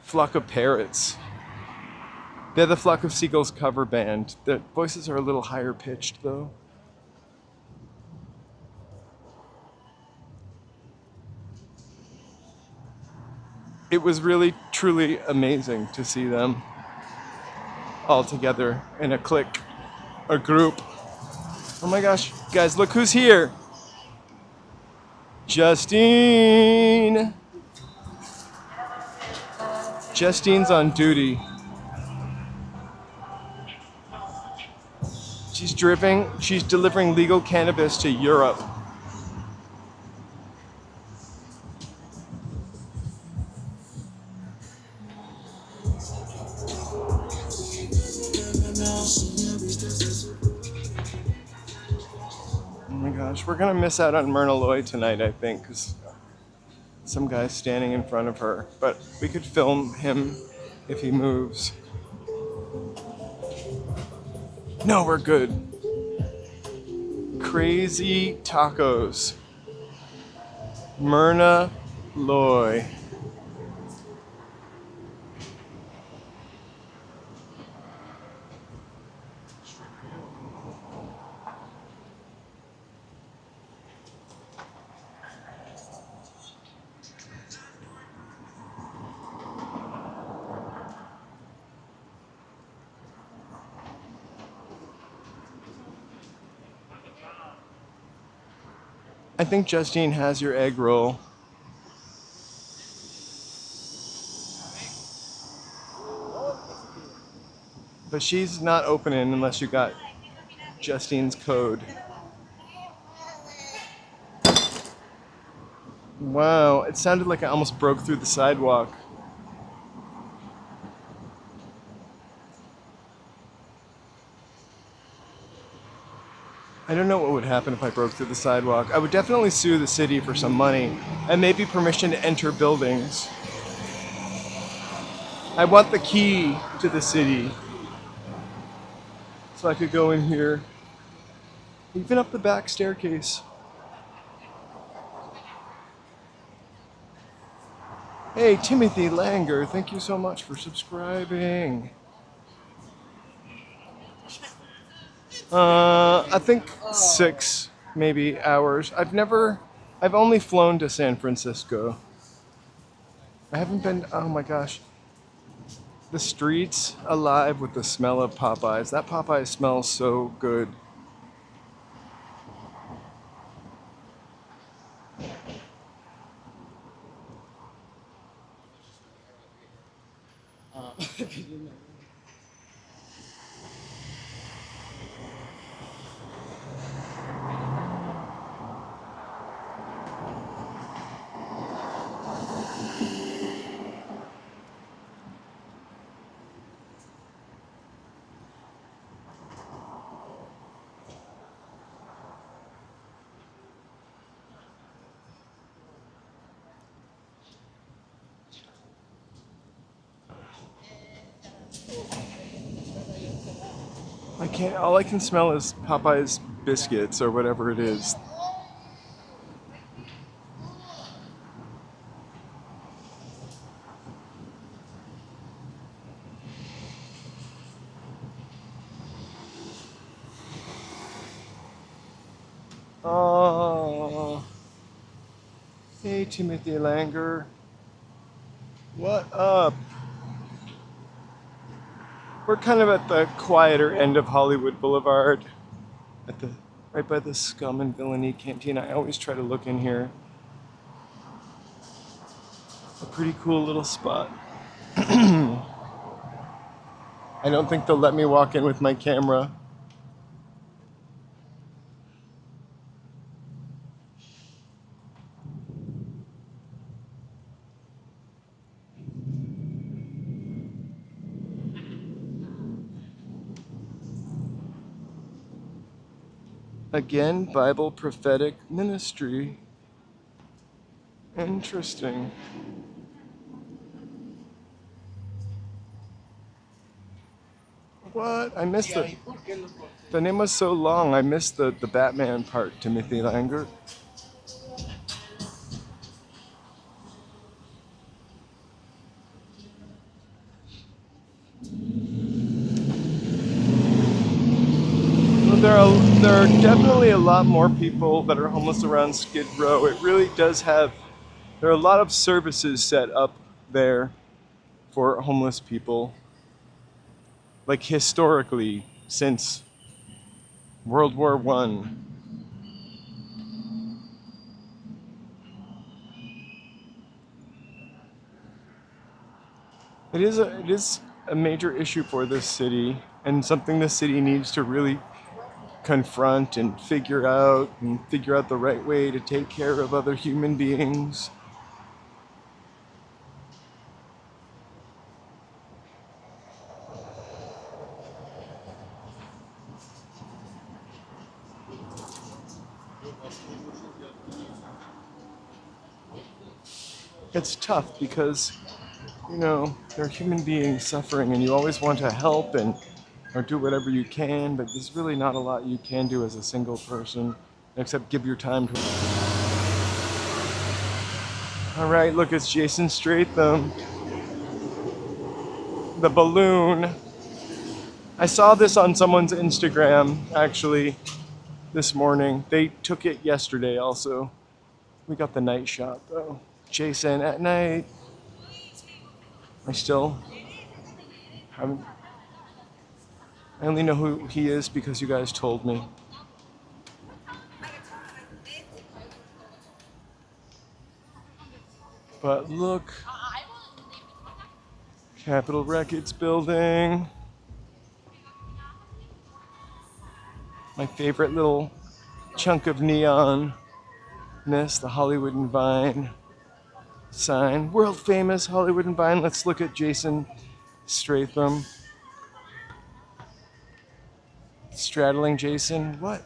Flock of parrots. They're the Flock of Seagulls cover band. Their voices are a little higher pitched though. It was really, truly amazing to see them all together in a clique, a group. Oh my gosh, guys, look who's here. Justine. Justine's on duty. She's delivering legal cannabis to Europe. Oh my gosh, we're gonna miss out on Myrna Loy tonight, I think, because some guy's standing in front of her. But we could film him if he moves. No, we're good. Crazy tacos. Myrna Loy. I think Justine has your egg roll. But she's not opening unless you got Justine's code. Wow, it sounded like I almost broke through the sidewalk. I don't know what would happen if I broke through the sidewalk. I would definitely sue the city for some money and maybe permission to enter buildings. I want the key to the city so I could go in here, even up the back staircase. Hey, Timothy Langer, thank you so much for subscribing. I think 6 maybe hours. I've only flown to San Francisco. I haven't been, oh my gosh. The streets alive with the smell of Popeyes. That Popeye smells so good. All I can smell is Popeyes biscuits or whatever it is. Oh, hey Timothy Langer, what up? We're kind of at the quieter end of Hollywood Boulevard, right by the Scum and Villainy Canteen. I always try to look in here. A pretty cool little spot. I don't think they'll let me walk in with my camera. Again, Bible prophetic ministry. Interesting. What? I missed it. The name was so long, I missed the Batman part, Timothy Langer. Well, there are definitely a lot more people that are homeless around Skid Row. It really does have, there are a lot of services set up there for homeless people. Like historically, since World War I. It is a major issue for this city, and something the city needs to really confront and figure out the right way to take care of other human beings. It's tough because, they're human beings suffering, and you always want to help or do whatever you can, but there's really not a lot you can do as a single person, except give your time to. All right, look, it's Jason Statham. The balloon. I saw this on someone's Instagram, actually, this morning. They took it yesterday also. We got the night shot, though. Jason at night. I only know who he is because you guys told me. But look, Capitol Records building. My favorite little chunk of neon-ness, the Hollywood and Vine sign. World famous Hollywood and Vine. Let's look at Jason Statham. Straddling Jason. What?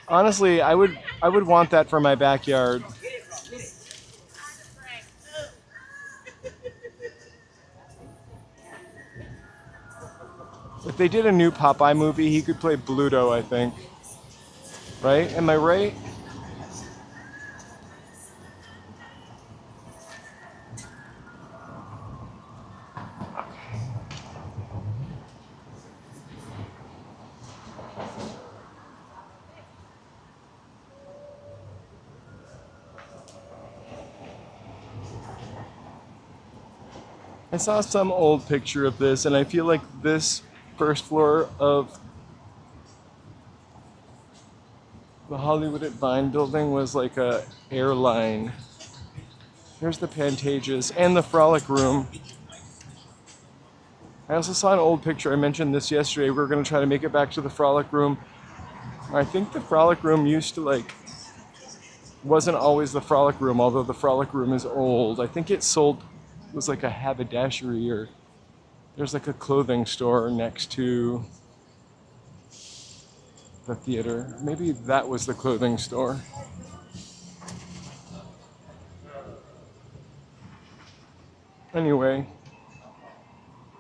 Honestly, I would want that for my backyard. If they did a new Popeye movie, he could play Bluto, I think. Right? Am I right? I saw some old picture of this, and I feel like this first floor of the Hollywood at Vine building was like a airline. Here's the Pantages and the Frolic Room. I also saw an old picture. I mentioned this yesterday. We're going to try to make it back to the Frolic Room. I think the Frolic Room wasn't always the Frolic Room, although the Frolic Room is old. I think it was like a haberdashery, or there's like a clothing store next to the theater. Maybe that was the clothing store. Anyway,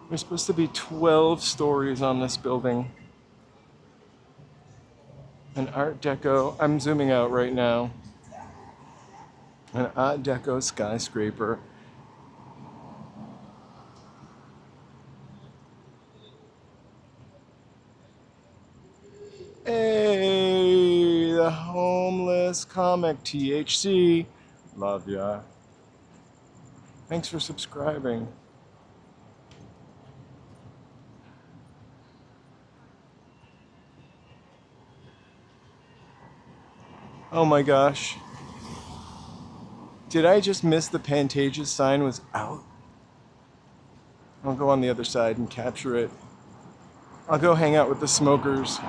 There's supposed to be 12 stories on this building. An Art Deco, I'm zooming out right now. An Art Deco skyscraper. Hey, the homeless comic THC. Love ya. Thanks for subscribing. Oh my gosh. Did I just miss the Pantages sign was out? I'll go on the other side and capture it. I'll go hang out with the smokers.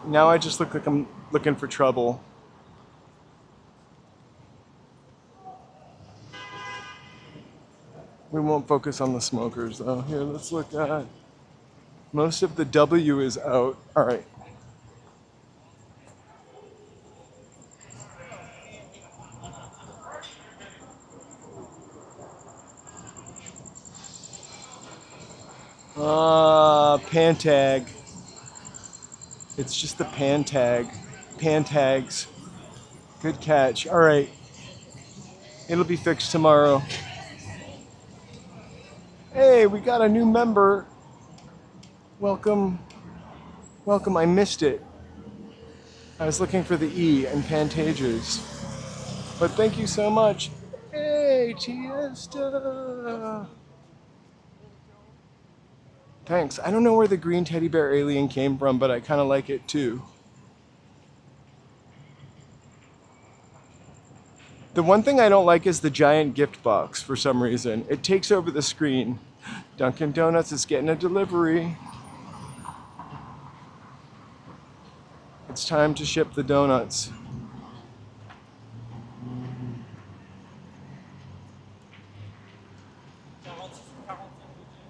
Now I just look like I'm looking for trouble. We won't focus on the smokers though. Here, let's look at... Most of the W is out. All right. Pantag. It's just the Pantag. Pantags. Good catch. All right. It'll be fixed tomorrow. Hey, we got a new member. Welcome. Welcome. I missed it. I was looking for the E and Pantages. But thank you so much. Hey, Tiesta. Thanks. I don't know where the green teddy bear alien came from, but I kind of like it too. The one thing I don't like is the giant gift box for some reason. It takes over the screen. Dunkin' Donuts is getting a delivery. It's time to ship the donuts.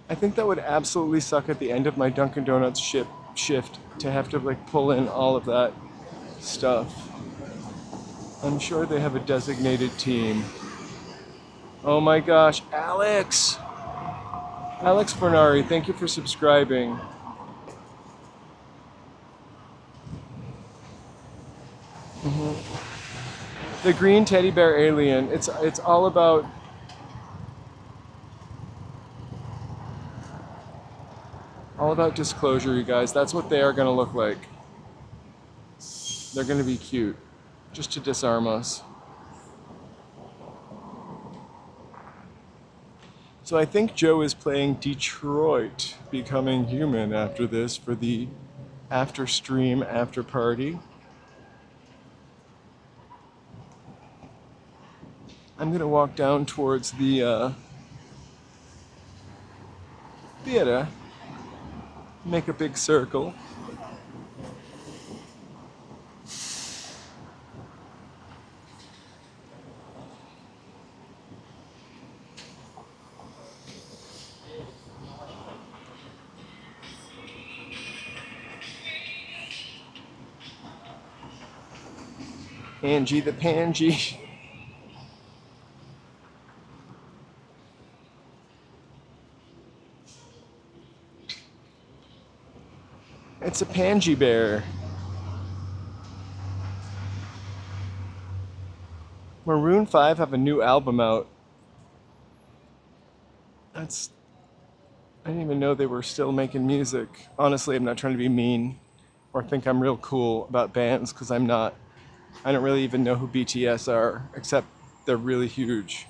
I think that would absolutely suck at the end of my Dunkin' Donuts shift to have to like pull in all of that stuff. I'm sure they have a designated team. Oh my gosh, Alex! Alex Bernari, thank you for subscribing. The green teddy bear alien, it's all about disclosure, you guys. That's what they are going to look like. They're going to be cute, just to disarm us. So I think Joe is playing Detroit Becoming Human after this for the after stream after party. I'm going to walk down towards the theater. Make a big circle. Angie the Pansy. It's a Pangy bear. Maroon 5 have a new album out. I didn't even know they were still making music. Honestly, I'm not trying to be mean or think I'm real cool about bands, because I'm not. I don't really even know who BTS are, except they're really huge.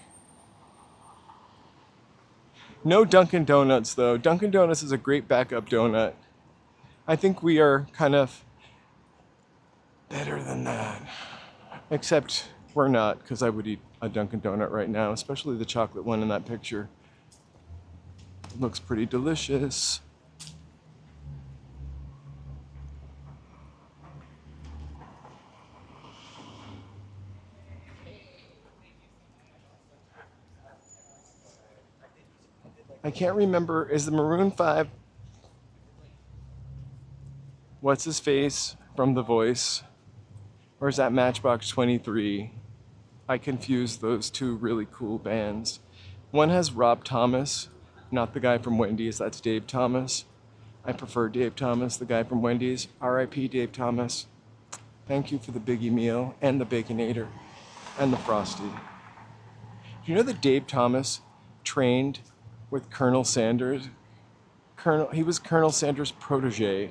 No Dunkin' Donuts, though. Dunkin' Donuts is a great backup donut. I think we are kind of better than that. Except we're not, because I would eat a Dunkin' Donut right now, especially the chocolate one in that picture. It looks pretty delicious. I can't remember, is the Maroon 5... What's his face from The Voice? Or is that Matchbox 23? I confuse those two really cool bands. One has Rob Thomas, not the guy from Wendy's, that's Dave Thomas. I prefer Dave Thomas, the guy from Wendy's. R.I.P. Dave Thomas. Thank you for the Biggie meal and the Baconator and the Frosty. Do you know that Dave Thomas trained with Colonel Sanders? He was Colonel Sanders' protege.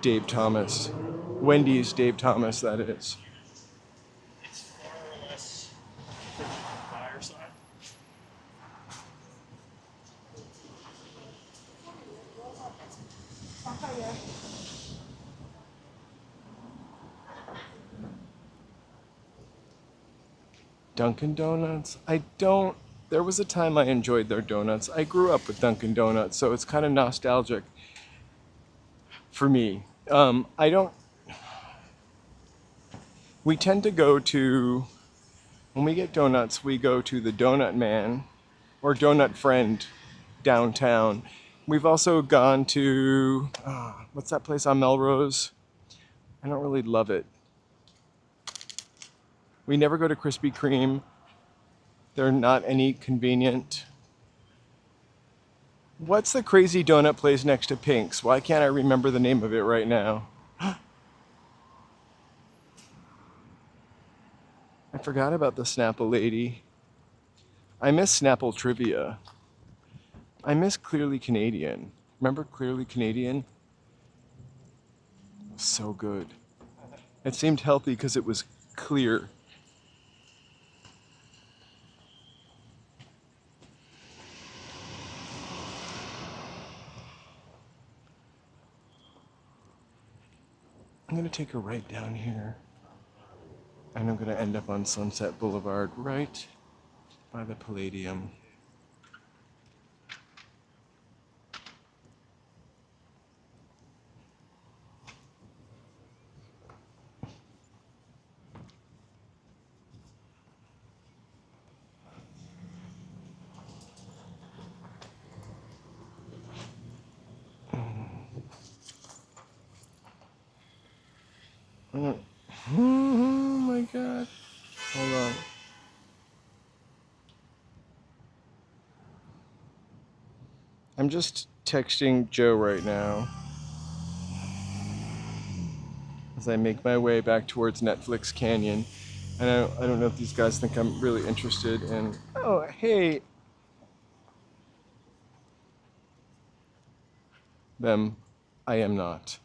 Dave Thomas. Wendy's Dave Thomas, that is. It's far less on the buyer side. Dunkin' Donuts? There was a time I enjoyed their donuts. I grew up with Dunkin' Donuts, so it's kind of nostalgic for me. We tend to go to, when we get donuts, we go to the Donut Man or Donut Friend downtown. We've also gone to, what's that place on Melrose? I don't really love it. We never go to Krispy Kreme. They're not any convenient. What's the crazy donut place next to Pink's? Why can't I remember the name of it right now? I forgot about the Snapple lady. I miss Snapple trivia. I miss Clearly Canadian. Remember Clearly Canadian? It was so good. It seemed healthy because it was clear. I'm gonna take a right down here, and I'm gonna end up on Sunset Boulevard right by the Palladium. Oh my God. Hold on. I'm just texting Joe right now as I make my way back towards Netflix Canyon. And I don't know if these guys think I'm really interested in... Oh, hey! Them. I am not.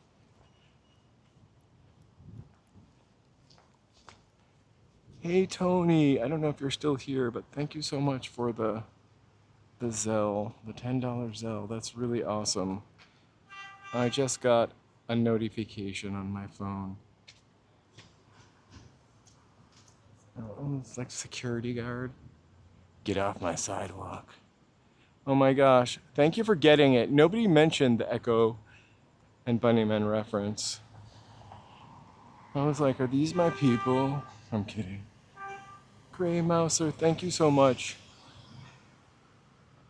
Hey Tony, I don't know if you're still here, but thank you so much for the Zelle, the $10 Zelle. That's really awesome. I just got a notification on my phone. Oh, it's like security guard. Get off my sidewalk. Oh my gosh, thank you for getting it. Nobody mentioned the Echo and Bunnymen reference. I was like, are these my people? I'm kidding. Gray Mouser, thank you so much.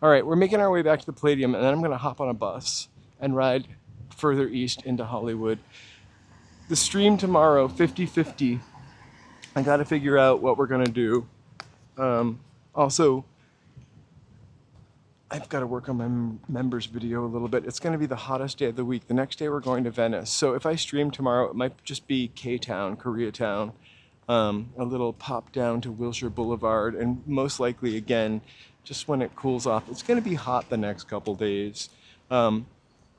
All right, we're making our way back to the Palladium, and then I'm going to hop on a bus and ride further east into Hollywood. The stream tomorrow, 50-50. I got to figure out what we're going to do. Also, I've got to work on my members video a little bit. It's going to be the hottest day of the week. The next day we're going to Venice. So if I stream tomorrow, it might just be K-Town, Koreatown. A little pop down to Wilshire Boulevard, and most likely, again, just when it cools off. It's going to be hot the next couple days. We're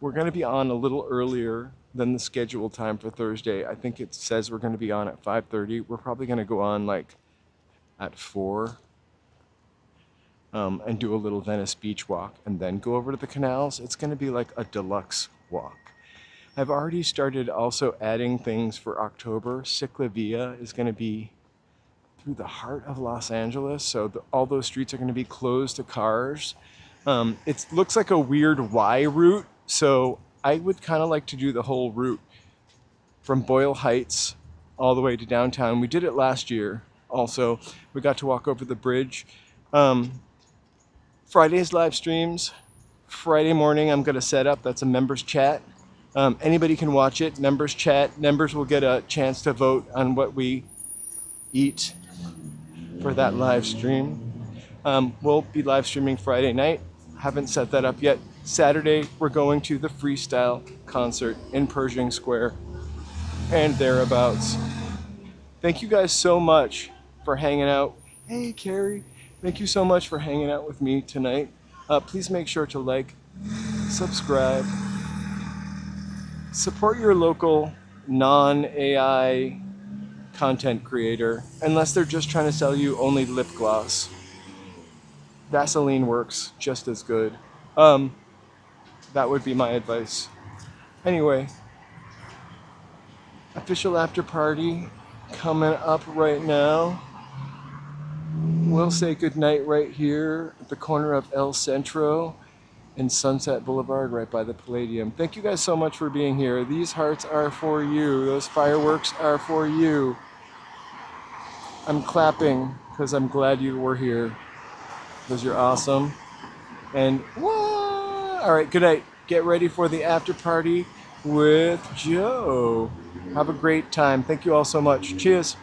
going to be on a little earlier than the scheduled time for Thursday. I think it says we're going to be on at 5:30. We're probably going to go on like at 4 and do a little Venice beach walk and then go over to the canals. It's going to be like a deluxe walk. I've already started also adding things for October. CicLAvia is going to be through the heart of Los Angeles, so all those streets are going to be closed to cars. It looks like a weird Y route, so I would kind of like to do the whole route from Boyle Heights all the way to downtown. We did it last year also. We got to walk over the bridge. Friday's live streams. Friday morning I'm going to set up, that's a members chat. Anybody can watch it. Members chat. Members will get a chance to vote on what we eat for that live stream. We'll be live streaming Friday night. Haven't set that up yet. Saturday, we're going to the freestyle concert in Pershing Square and thereabouts. Thank you guys so much for hanging out. Hey, Carrie. Thank you so much for hanging out with me tonight. Please make sure to like, subscribe, support your local non-AI content creator, unless they're just trying to sell you only lip gloss. Vaseline works just as good. That would be my advice. Anyway, official after party coming up right now. We'll say goodnight right here at the corner of El Centro and Sunset Boulevard right by the Palladium. Thank you guys so much for being here. These hearts are for you. Those fireworks are for you. I'm clapping because I'm glad you were here, because you're awesome. And what? All right, good night. Get ready for the after party with Joe. Have a great time. Thank you all so much. Cheers.